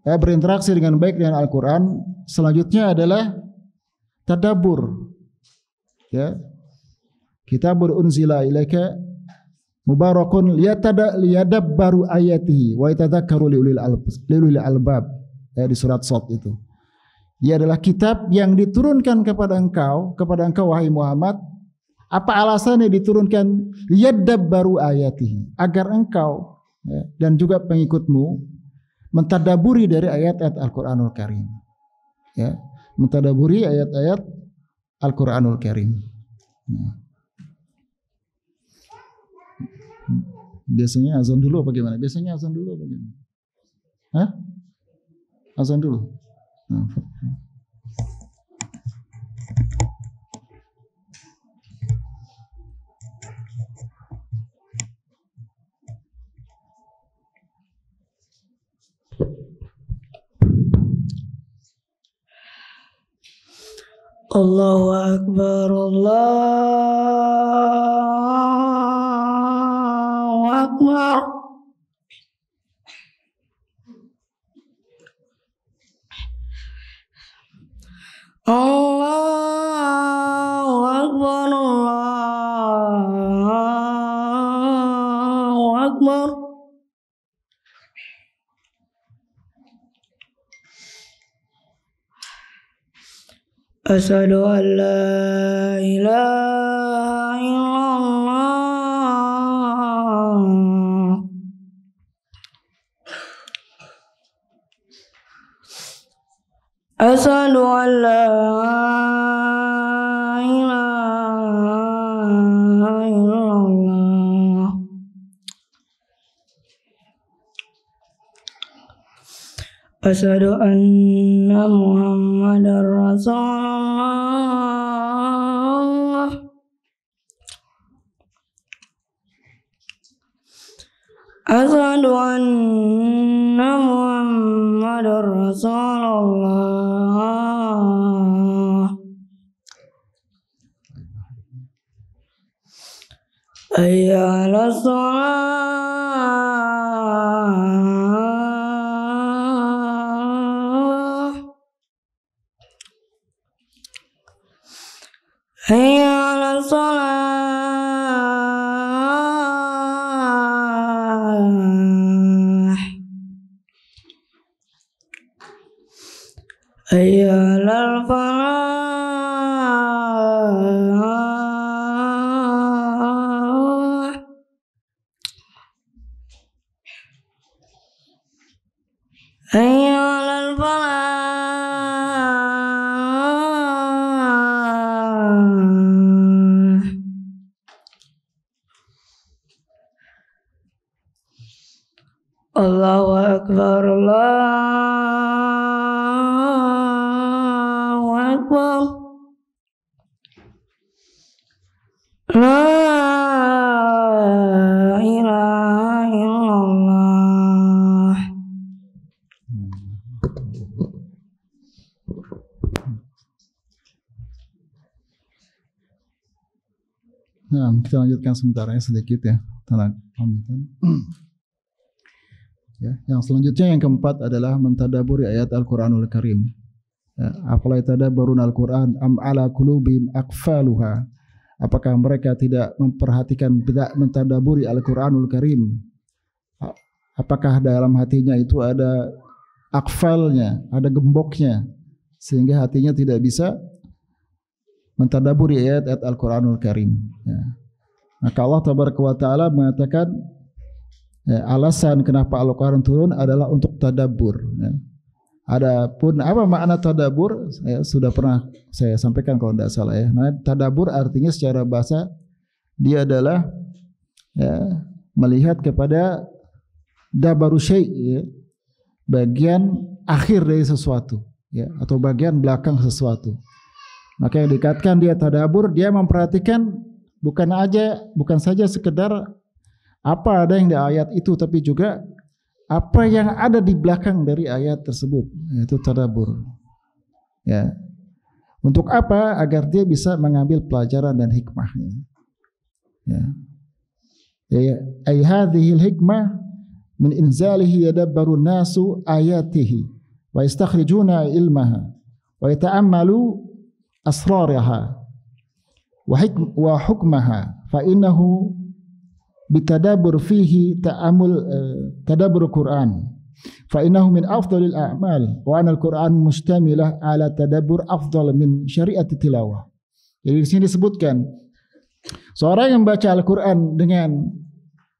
berinteraksi dengan baik dengan Al-Quran. Selanjutnya adalah tadabur, ya, kitabun unzila ilaika mubarakun liyadabbaru ayatihi wa yatadzakkaru liulil albab. Di surat Shad itu. Ia adalah kitab yang diturunkan kepada engkau wahai Muhammad. Apa alasannya diturunkan? Liyadabbaru ayatihi, agar engkau dan juga pengikutmu mentadaburi dari ayat-ayat Al-Qur'anul Karim. Ya, mentadaburi ayat-ayat Al-Qur'anul Karim. Biasanya azan dulu apa gimana? Biasanya azan dulu apa gimana? Hah? Azan dulu. Allahu Akbar, Allahu Akbar. Allahu Akbar, Allahu Akbar. Asyhadu an la ilaha illallah. Asyhadu an la ilaha illallah. Asyhadu anna Muhammadar Rasulullah. Asyhadu anna Muhammadar Rasulullah. Hayya 'alas shalah. Hayya 'alas shalah. Hayya 'alal falah. Hayya 'alal falah. Allahu Akbar, Allahu Akbar. La ilaha illallah. Nah, kita lanjutkan sebentar ya, sedikit ya. Ya, yang selanjutnya yang keempat adalah mentadaburi ayat Al-Qur'anul Karim. Ya, afala yatadabbaruna Al-Qur'an am ala qulubihim aqfaluha. Apakah mereka tidak memperhatikan, tidak mentadaburi Al-Qur'anul Karim? Apakah dalam hatinya itu ada akfalnya, ada gemboknya, sehingga hatinya tidak bisa mentadaburi ayat-ayat Al-Qur'anul Karim. Ya. Maka Allah Tabaraka wa Ta'ala mengatakan alasan kenapa Al-Quran turun adalah untuk tadabbur. Ya. Adapun apa makna tadabbur, sudah pernah saya sampaikan kalau tidak salah ya. Nah, tadabbur artinya secara bahasa dia adalah melihat kepada dabaru syai', ya, bagian akhir dari sesuatu, ya, atau bagian belakang sesuatu. Maka yang dikatakan dia tadabbur, dia memperhatikan bukan saja sekedar apa ada yang di ayat itu, tapi juga apa yang ada di belakang dari ayat tersebut, yaitu tadabbur. Ya. Untuk apa? Agar dia bisa mengambil pelajaran dan hikmahnya. Ya. Ya, ay hadhil hikmah min inzalihi yadabbaru nasu ayatihi wa yastakhrijuna ilmaha wa yata'ammalu asraraha wa hukmaha fa innahu bitadabbur fihi tadabbur Quran fa innahu min afdalil a'mal wa anal Quran mustamilah ala tadabbur afdal min syariat tilawah. Jadi di sini disebutkan seorang yang membaca Al-Quran dengan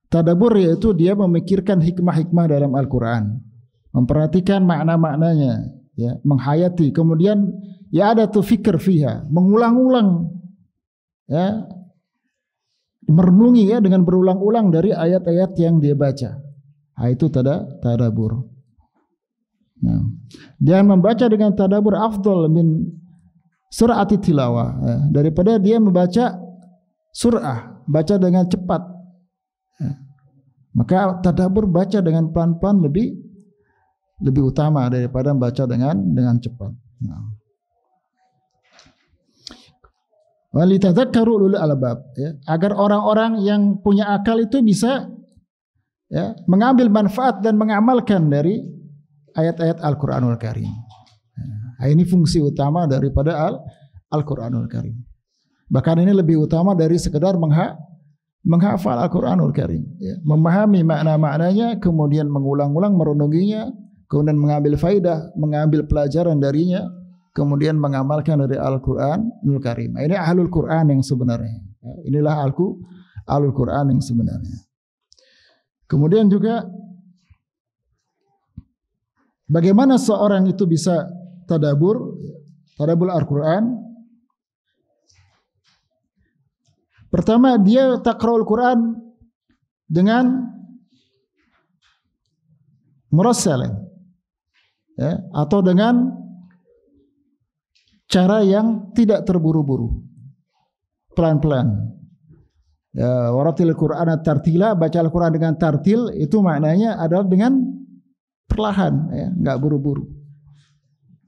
tadabbur, yaitu dia memikirkan hikmah-hikmah dalam Al-Quran, memperhatikan makna-maknanya, ya, menghayati, kemudian ya ada tuh fikir fiha, mengulang-ulang, ya, merenungi ya dengan berulang-ulang dari ayat-ayat yang dia baca. Nah, itu tadabbur. Nah, dia membaca dengan tadabbur afdal min sur'ati tilawah, ya, daripada dia membaca sur'ah, baca dengan cepat. Ya. Maka tadabbur baca dengan pelan-pelan lebih utama daripada membaca dengan cepat. Nah. Walitadzakkaru ulul albab, ya, agar orang-orang yang punya akal itu bisa, ya, mengambil manfaat dan mengamalkan dari ayat-ayat Al-Qur'anul Karim. Nah, ini fungsi utama daripada Al-Qur'anul Karim. Bahkan ini lebih utama dari sekedar menghafal Al-Qur'anul Karim, ya, memahami makna-maknanya, kemudian mengulang-ulang, merenunginya, kemudian mengambil faidah, mengambil pelajaran darinya, kemudian mengamalkan dari Al-Qur'anul Karim. Ini ahlul Qur'an yang sebenarnya. Inilah ahlul Qur'an yang sebenarnya. Kemudian juga bagaimana seorang itu bisa tadabbur Al-Qur'an? Pertama, dia taqra'ul Qur'an dengan murassal, ya, atau dengan cara yang tidak terburu-buru, pelan-pelan. Ya, waratil Qur'ana tartila, baca Al-Quran dengan tartil, itu maknanya adalah dengan perlahan, ya, nggak buru-buru.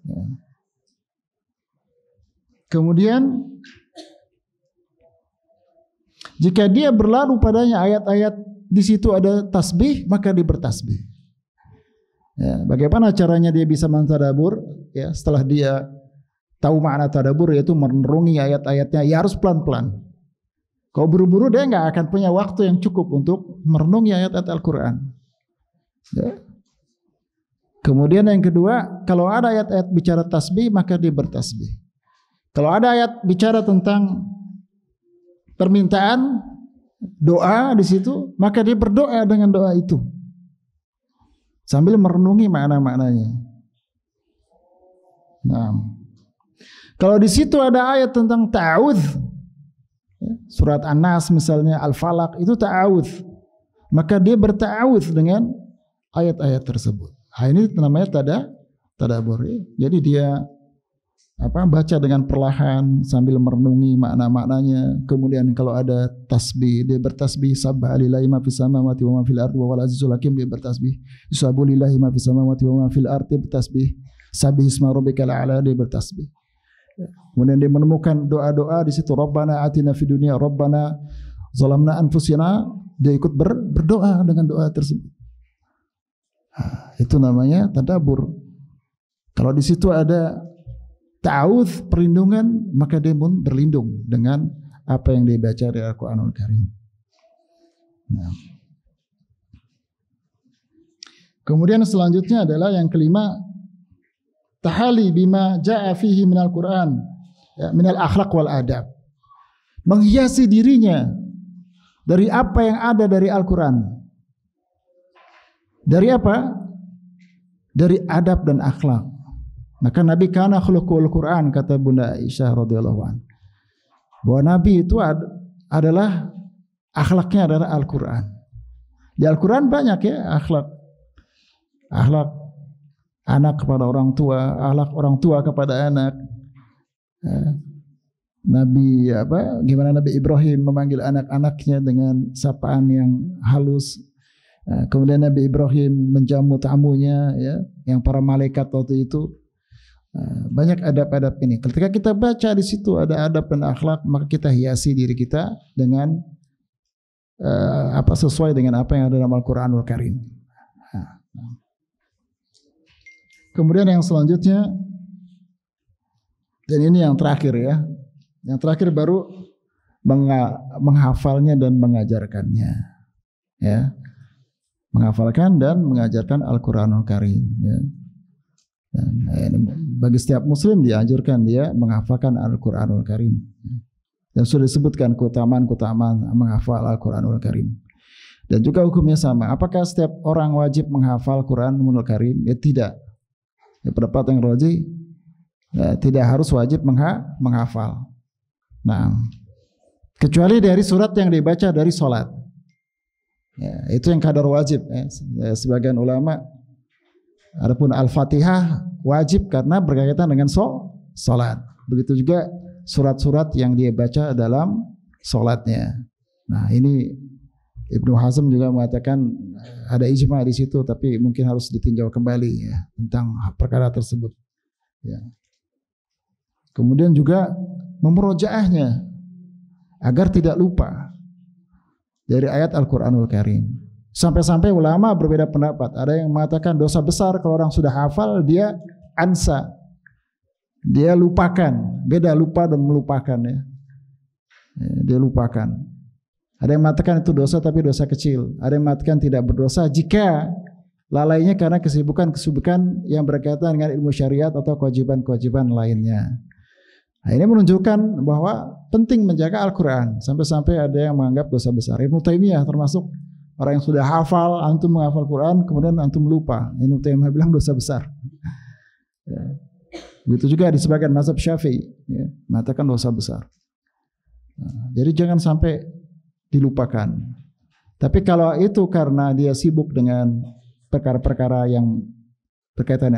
Ya. Kemudian jika dia berlalu padanya ayat-ayat di situ ada tasbih, maka dia bertasbih. Ya, bagaimana caranya dia bisa mentadabbur? Ya, setelah dia tahu makna tadabbur, yaitu merenungi ayat-ayatnya, ya harus pelan-pelan. Kalau buru-buru dia nggak akan punya waktu yang cukup untuk merenungi ayat-ayat Al-Quran. Ya. Kemudian yang kedua, kalau ada ayat-ayat bicara tasbih, maka dia bertasbih. Kalau ada ayat bicara tentang permintaan, doa di situ, maka dia berdoa dengan doa itu sambil merenungi makna-maknanya. Nah, kalau di situ ada ayat tentang ta'awudz, surat An-Nas misalnya, Al-Falaq, itu ta'awudz, maka dia berta'awudz dengan ayat-ayat tersebut. Nah, ini namanya tadabbur. Jadi dia baca dengan perlahan sambil merenungi makna-maknanya. Kemudian kalau ada tasbih, dia bertasbih, sabbahallahi ma fis samawati wa ma fil ardi wa huwal azizul hakim, dia bertasbih, yusabbihulillahi ma fis samawati wa ma fil ardi, bertasbih, sabbih isma rabbikal a'la, dia bertasbih. Kemudian dia menemukan doa-doa di situ, Rabbana atina fid dunya, Rabbana zalamna anfusana, dia ikut berdoa dengan doa tersebut. Itu namanya tadabbur. Kalau di situ ada ta'awudz, perlindungan, maka dia pun berlindung dengan apa yang dia baca dari Al-Qur'anul Karim. Nah. Kemudian selanjutnya adalah yang kelima, tahali bima ja'a fihi minal Qur'an, ya, minal akhlaq wal adab. Menghiasi dirinya dari apa yang ada dari Al-Qur'an. Dari apa? Dari adab dan akhlak. Maka Nabi kana khuluqul Quran, kata Bunda Aisyah radhiyallahu anha, bahwa Nabi itu adalah akhlaknya adalah Al-Quran. Di Al-Quran banyak ya akhlak anak kepada orang tua, akhlak orang tua kepada anak. Nabi gimana Nabi Ibrahim memanggil anak-anaknya dengan sapaan yang halus. Kemudian Nabi Ibrahim menjamu tamunya, ya, yang para malaikat waktu itu. Banyak adab-adab ini. Ketika kita baca di situ ada adab dan akhlak, maka kita hiasi diri kita dengan sesuai dengan apa yang ada dalam Al-Quranul Karim. Kemudian yang selanjutnya, dan ini yang terakhir ya, yang terakhir baru menghafalnya dan mengajarkannya, ya, menghafalkan dan mengajarkan Al-Quranul Karim, ya. Dan, bagi setiap muslim dianjurkan dia menghafalkan Al-Quranul Karim, dan sudah disebutkan keutamaan menghafal Al-Quranul Karim. Dan juga hukumnya sama. Apakah setiap orang wajib menghafal Quranul Karim? Ya tidak. Ya, pendapat yang rajih, ya, tidak harus wajib menghafal. Nah, kecuali dari surat yang dibaca dari sholat, ya, itu yang kadar wajib, ya. Sebagian ulama, adapun Al-Fatihah wajib karena berkaitan dengan sholat. Begitu juga surat-surat yang dia baca dalam sholatnya. Nah, ini Ibnu Hazm juga mengatakan ada ijma di situ, tapi mungkin harus ditinjau kembali, ya, tentang perkara tersebut, ya. Kemudian juga memurojaahnya agar tidak lupa dari ayat Al-Quranul Karim. Sampai-sampai ulama berbeda pendapat. Ada yang mengatakan dosa besar kalau orang sudah hafal dia ansa, dia lupakan. Beda lupa dan melupakan, ya. Dia lupakan. Ada yang mengatakan itu dosa tapi dosa kecil. Ada yang mengatakan tidak berdosa jika lalainya karena kesibukan yang berkaitan dengan ilmu syariat atau kewajiban-kewajiban lainnya. Nah, ini menunjukkan bahwa penting menjaga Al-Quran. Sampai-sampai ada yang menganggap dosa besar. Ibnu Taimiyah termasuk orang yang sudah hafal, antum menghafal Quran, kemudian antum lupa. Ibnu Taimiyah bilang dosa besar. Ya. Begitu juga di sebagian mazhab Syafi'i, ya, mengatakan dosa besar. Nah, jadi jangan sampai dilupakan. Tapi kalau itu karena dia sibuk dengan perkara-perkara yang berkaitan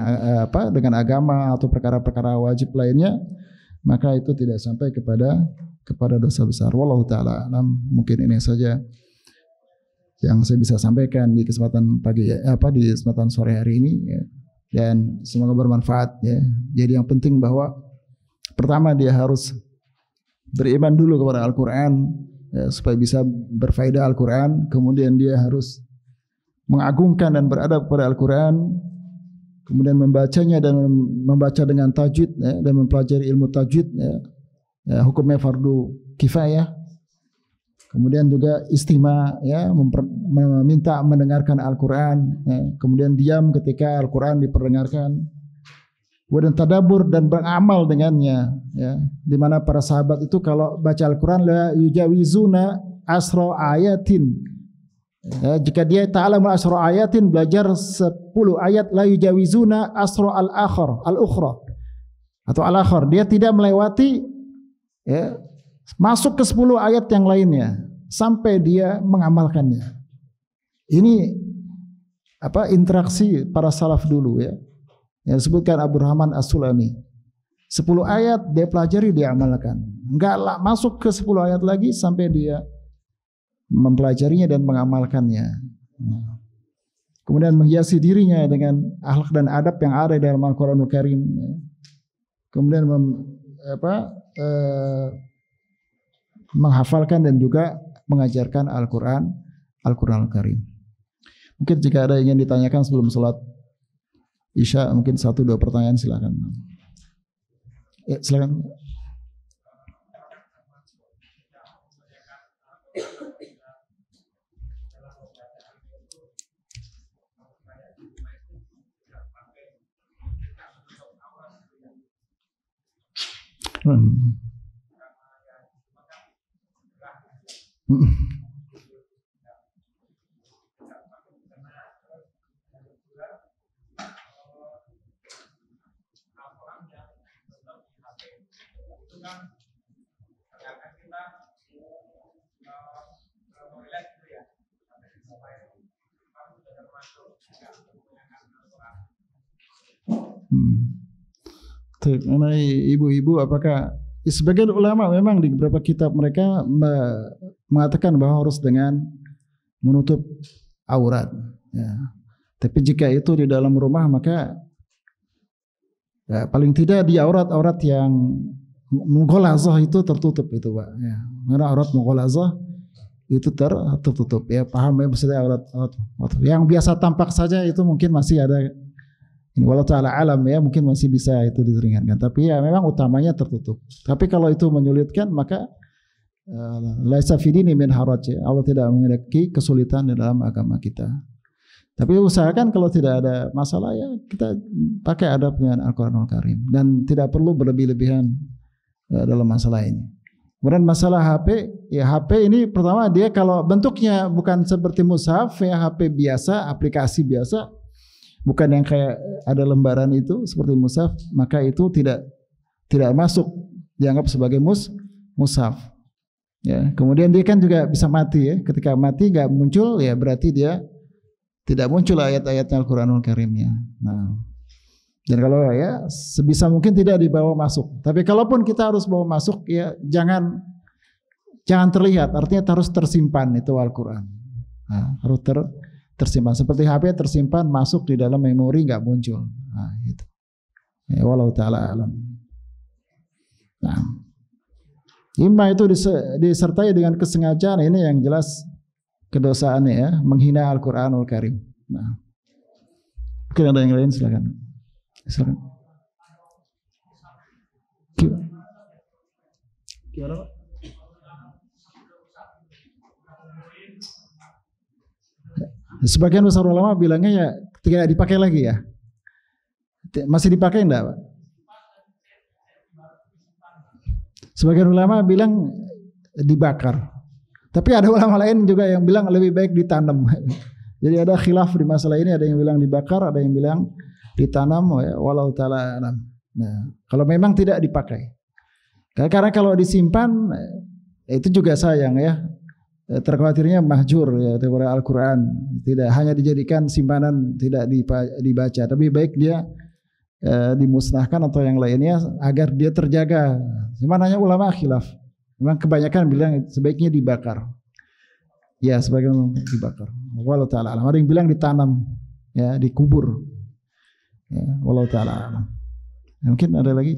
dengan agama atau perkara-perkara wajib lainnya, maka itu tidak sampai kepada dosa besar. Wallahu taala alam. Mungkin ini saja yang saya bisa sampaikan di kesempatan di kesempatan sore hari ini, ya. Dan semoga bermanfaat, ya. Jadi yang penting bahwa pertama dia harus beriman dulu kepada Al-Quran, ya, supaya bisa berfaedah Al-Quran. Kemudian dia harus mengagungkan dan beradab kepada Al-Quran, kemudian membacanya dan membaca dengan tajwid, ya, dan mempelajari ilmu tajwid, ya. Ya, hukumnya fardu kifayah. Kemudian juga istima, ya, meminta mendengarkan Al-Quran, ya. Kemudian diam ketika Al-Quran diperdengarkan. Kemudian tadabbur dan beramal dengannya, ya. Di mana para sahabat itu kalau baca Al-Quran la yujawizuna asra ayatin, ya, jika dia ta'alamu asra ayatin, belajar 10 ayat, la yujawizuna asra al-ukhra atau al-akhar, dia tidak melewati, ya, masuk ke 10 ayat yang lainnya sampai dia mengamalkannya. Ini interaksi para salaf dulu, ya. Yang disebutkan Abu Rahman As-Sulami, 10 ayat dia pelajari, dia amalkan. Enggak masuk ke 10 ayat lagi sampai dia mempelajarinya dan mengamalkannya. Kemudian menghiasi dirinya dengan akhlak dan adab yang ada dalam Al-Quranul Karim. Kemudian menghafalkan dan juga mengajarkan Al-Quranul Karim. Mungkin jika ada yang ingin ditanyakan sebelum sholat Isya, mungkin 1-2 pertanyaan, silakan. Silakan. Mengenai ibu-ibu, apakah sebagian ulama memang di beberapa kitab mereka mengatakan bahwa harus dengan menutup aurat, ya. Tapi jika itu di dalam rumah, maka ya, paling tidak di aurat-aurat yang mughalazah itu tertutup itu, Pak, ya. Karena aurat mughalazah itu tertutup, ya, paham ya, maksudnya aurat yang biasa tampak saja itu mungkin masih ada. Wallahu ta'ala alam, ya, mungkin masih bisa itu diringankan, tapi ya memang utamanya tertutup. Tapi kalau itu menyulitkan, maka laisa fi dini min haraj. Allah tidak memiliki kesulitan di dalam agama kita. Tapi usahakan kalau tidak ada masalah ya kita pakai adab dengan Al-Qur'anul Karim dan tidak perlu berlebih-lebihan dalam masalah ini. Kemudian masalah HP, ya HP ini pertama dia kalau bentuknya bukan seperti mushaf ya HP biasa, aplikasi biasa, bukan yang kayak ada lembaran itu seperti mushaf, maka itu tidak masuk dianggap sebagai mushaf. Ya, kemudian dia kan juga bisa mati ya. Ketika mati nggak muncul ya berarti dia tidak muncul ayat-ayatnya Al-Qur'anul Karimnya. Nah, dan kalau ya sebisa mungkin tidak dibawa masuk. Tapi kalaupun kita harus bawa masuk ya jangan terlihat. Artinya harus tersimpan itu Al-Qur'an. Nah, harus tersimpan. Seperti HP tersimpan masuk di dalam memori nggak muncul. Nah, itu. Ya, wallahu taala alam. Nah, imma itu disertai dengan kesengajaan ini yang jelas kedosaannya ya, menghina Al-Qur'anul Karim. Nah, mungkin ada yang lain silakan. Silakan. Gimana Pak? Sebagian besar ulama bilangnya ya tidak dipakai lagi ya. Masih dipakai enggak Pak? Sebagian ulama bilang dibakar. Tapi ada ulama lain juga yang bilang lebih baik ditanam. Jadi ada khilaf di masalah ini, ada yang bilang dibakar, ada yang bilang ditanam, walau ta'ala alam. Nah, kalau memang tidak dipakai. Karena kalau disimpan itu juga sayang ya. Terkhawatirnya mahjur ya kepada Al-Qur'an, tidak hanya dijadikan simpanan tidak dibaca, tapi baik dia dimusnahkan atau yang lainnya agar dia terjaga. Sebenarnya ulama khilaf. Memang kebanyakan bilang sebaiknya dibakar. Ya, sebagian dibakar. Wallahu ta'ala alam. Ada yang bilang ditanam, ya, dikubur. Ya, wallahu ta'ala alam. Ya, mungkin ada lagi.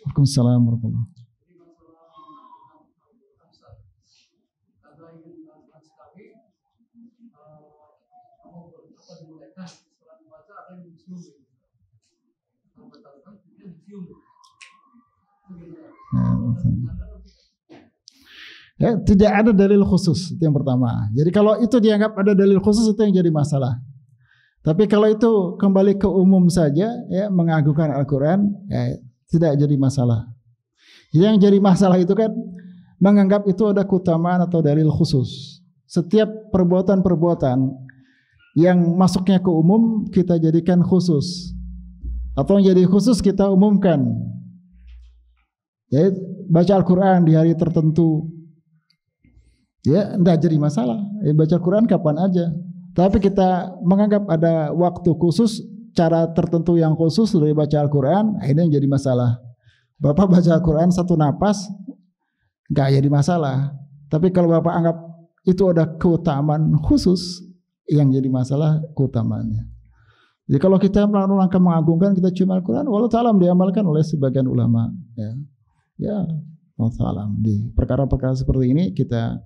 Waalaikumsalam warahmatullahi wabarakatuh. Ya, tidak ada dalil khusus, itu yang pertama. Jadi kalau itu dianggap ada dalil khusus itu yang jadi masalah. Tapi kalau itu kembali ke umum saja, ya mengagungkan Al-Quran, ya, tidak jadi masalah. Yang jadi masalah itu kan menganggap itu ada keutamaan atau dalil khusus. Setiap perbuatan-perbuatan yang masuknya ke umum kita jadikan khusus, atau yang jadi khusus kita umumkan. Ya, baca Al-Quran di hari tertentu, ya tidak jadi masalah. Ya, baca Al-Quran kapan aja. Tapi kita menganggap ada waktu khusus, cara tertentu yang khusus dari baca Al-Quran, ini yang jadi masalah. Bapak baca Al-Quran satu napas, nggak jadi masalah. Tapi kalau Bapak anggap itu ada keutamaan khusus, yang jadi masalah keutamaannya. Jadi kalau kita melangkah mengagungkan, kita cuma Al-Quran, walau ta'alam diamalkan oleh sebagian ulama. Ya, walau ta'alam. Di perkara-perkara seperti ini kita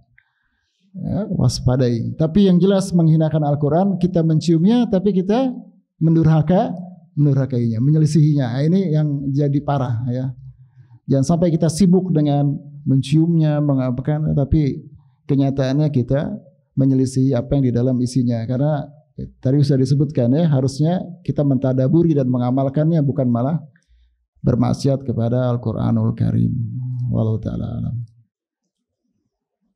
waspadai. Tapi yang jelas menghinakan Al-Quran, kita menciumnya, tapi kita mendurhakainya, menyelisihinya. Ini yang jadi parah ya. Jangan sampai kita sibuk dengan menciumnya, mengapakan, tapi kenyataannya kita menyelisihi apa yang di dalam isinya. Karena tadi sudah disebutkan ya, harusnya kita mentadaburi dan mengamalkannya, bukan malah bermaksiat kepada Al-Qur'anul Karim. Wallahu ta'ala alam.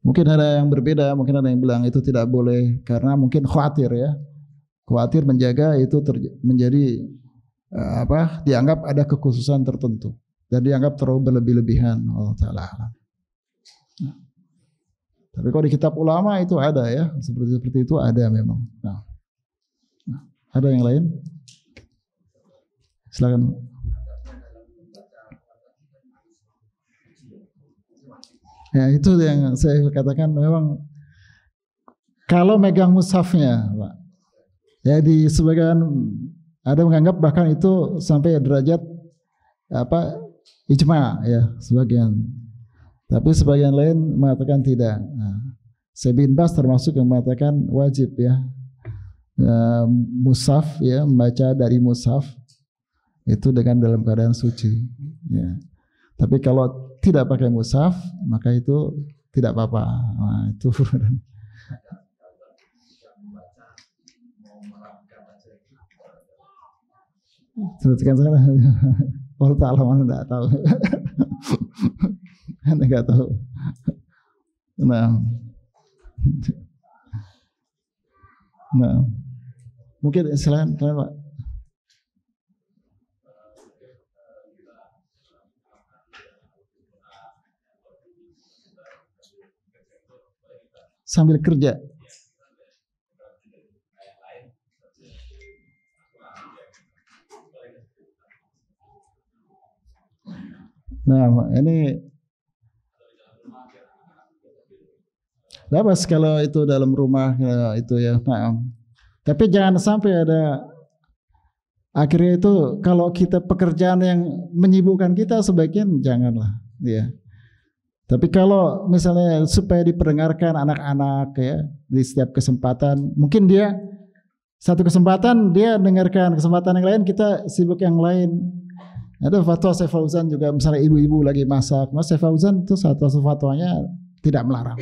Mungkin ada yang berbeda, mungkin ada yang bilang itu tidak boleh karena mungkin khawatir ya. Khawatir menjaga itu menjadi dianggap ada kekhususan tertentu dan dianggap terlalu berlebih-lebihan. Wallahu ta'ala alam. Tapi kalau di kitab ulama itu ada ya, seperti itu ada memang. Nah, ada yang lain? Silakan. Ya itu yang saya katakan, memang kalau megang mushafnya, Pak, ya di sebagian ada menganggap bahkan itu sampai derajat ijma ya sebagian. Tapi sebagian lain mengatakan tidak. Nah, Syekh bin Baz termasuk yang mengatakan wajib ya, mushaf ya, membaca dari mushaf itu dengan dalam keadaan suci. Ya. Tapi kalau tidak pakai mushaf, maka itu tidak apa-apa. Nah, itu sebutkan saya. Allah Ta'ala mana tidak tahu. Anda nggak tahu. Nah, mungkin silakan Pak. Sambil kerja. Nah, ini bebas kalau itu dalam rumah itu ya. Nah, tapi jangan sampai ada akhirnya itu kalau kita pekerjaan yang menyibukkan kita sebagian janganlah, ya. Tapi kalau misalnya supaya diperdengarkan anak-anak ya di setiap kesempatan, mungkin dia satu kesempatan dia dengarkan, kesempatan yang lain kita sibuk yang lain. Ada fatwa Syekh Fauzan juga, misalnya ibu-ibu lagi masak, Mas Syekh Fauzan itu satu fatwanya tidak melarang,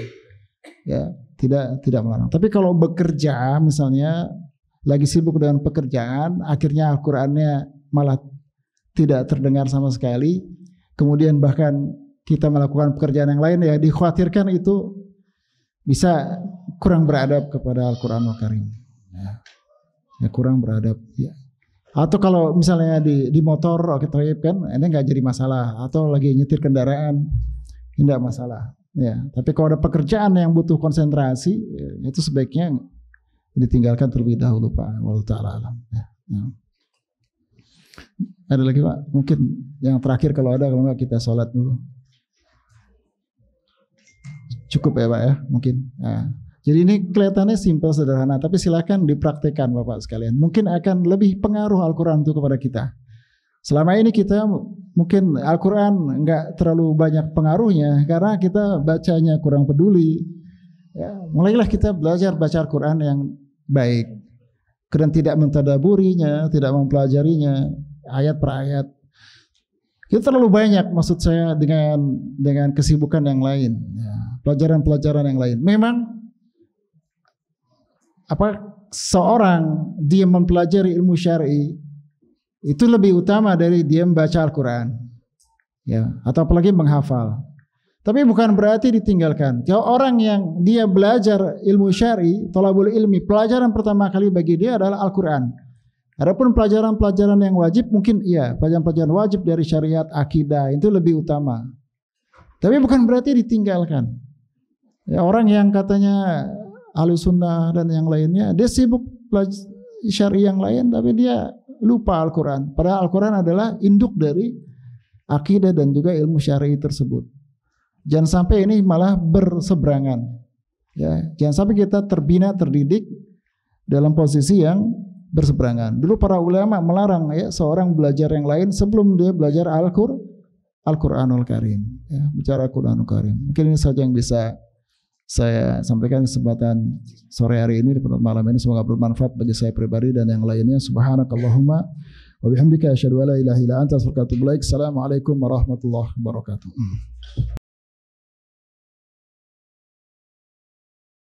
ya tidak melarang. Tapi kalau bekerja misalnya lagi sibuk dengan pekerjaan, akhirnya Al-Qur'annya malah tidak terdengar sama sekali, kemudian bahkan kita melakukan pekerjaan yang lain, ya dikhawatirkan itu bisa kurang beradab kepada Al-Qur'anul Karim. Ya kurang beradab. Ya. Atau kalau misalnya di motor kita kan, ini nggak jadi masalah. Atau lagi nyetir kendaraan, tidak masalah. Ya. Tapi kalau ada pekerjaan yang butuh konsentrasi, ya, itu sebaiknya ditinggalkan terlebih dahulu, Pak. Wallahu ta'ala alam. Ya. Ya. Ada lagi Pak? Mungkin yang terakhir kalau ada, kalau nggak kita sholat dulu. Cukup ya Pak ya, mungkin. Nah, jadi ini kelihatannya simpel sederhana, tapi silakan dipraktekkan Bapak sekalian. Mungkin akan lebih pengaruh Al-Quran itu kepada kita. Selama ini kita mungkin Al-Quran nggak terlalu banyak pengaruhnya karena kita bacanya kurang peduli. Ya, mulailah kita belajar baca Al-Quran yang baik. Kemudian tidak mentadaburinya, tidak mempelajarinya ayat per ayat. Itu terlalu banyak, maksud saya dengan kesibukan yang lain, ya, pelajaran-pelajaran yang lain. Memang seorang dia mempelajari ilmu syar'i itu lebih utama dari dia membaca Al-Quran, ya, atau apalagi menghafal. Tapi bukan berarti ditinggalkan. Kalau orang yang dia belajar ilmu syar'i, thalabul ilmi, pelajaran pertama kali bagi dia adalah Al-Quran. Adapun pelajaran-pelajaran yang wajib mungkin iya, pelajaran-pelajaran wajib dari syariat, akidah itu lebih utama. Tapi bukan berarti ditinggalkan. Ya, orang yang katanya Ahlus Sunnah dan yang lainnya, dia sibuk belajar syar'i yang lain, tapi dia lupa Al-Quran. Padahal Al-Quran adalah induk dari akidah dan juga ilmu syar'i tersebut. Jangan sampai ini malah berseberangan. Ya, jangan sampai kita terbina, terdidik dalam posisi yang berseberangan. Dulu para ulama melarang ya seorang belajar yang lain sebelum dia belajar Al-Quranul Karim. Ya, bicara Al-Quranul Karim. Mungkin ini saja yang bisa saya sampaikan kesempatan sore hari ini, di malam ini. Semoga bermanfaat bagi saya pribadi dan yang lainnya. Subhanakallahumma wa bihamdika asyhadu an la ilaha illa anta astaghfiruka wa atubu ilaik. Assalamualaikum warahmatullahi wabarakatuh.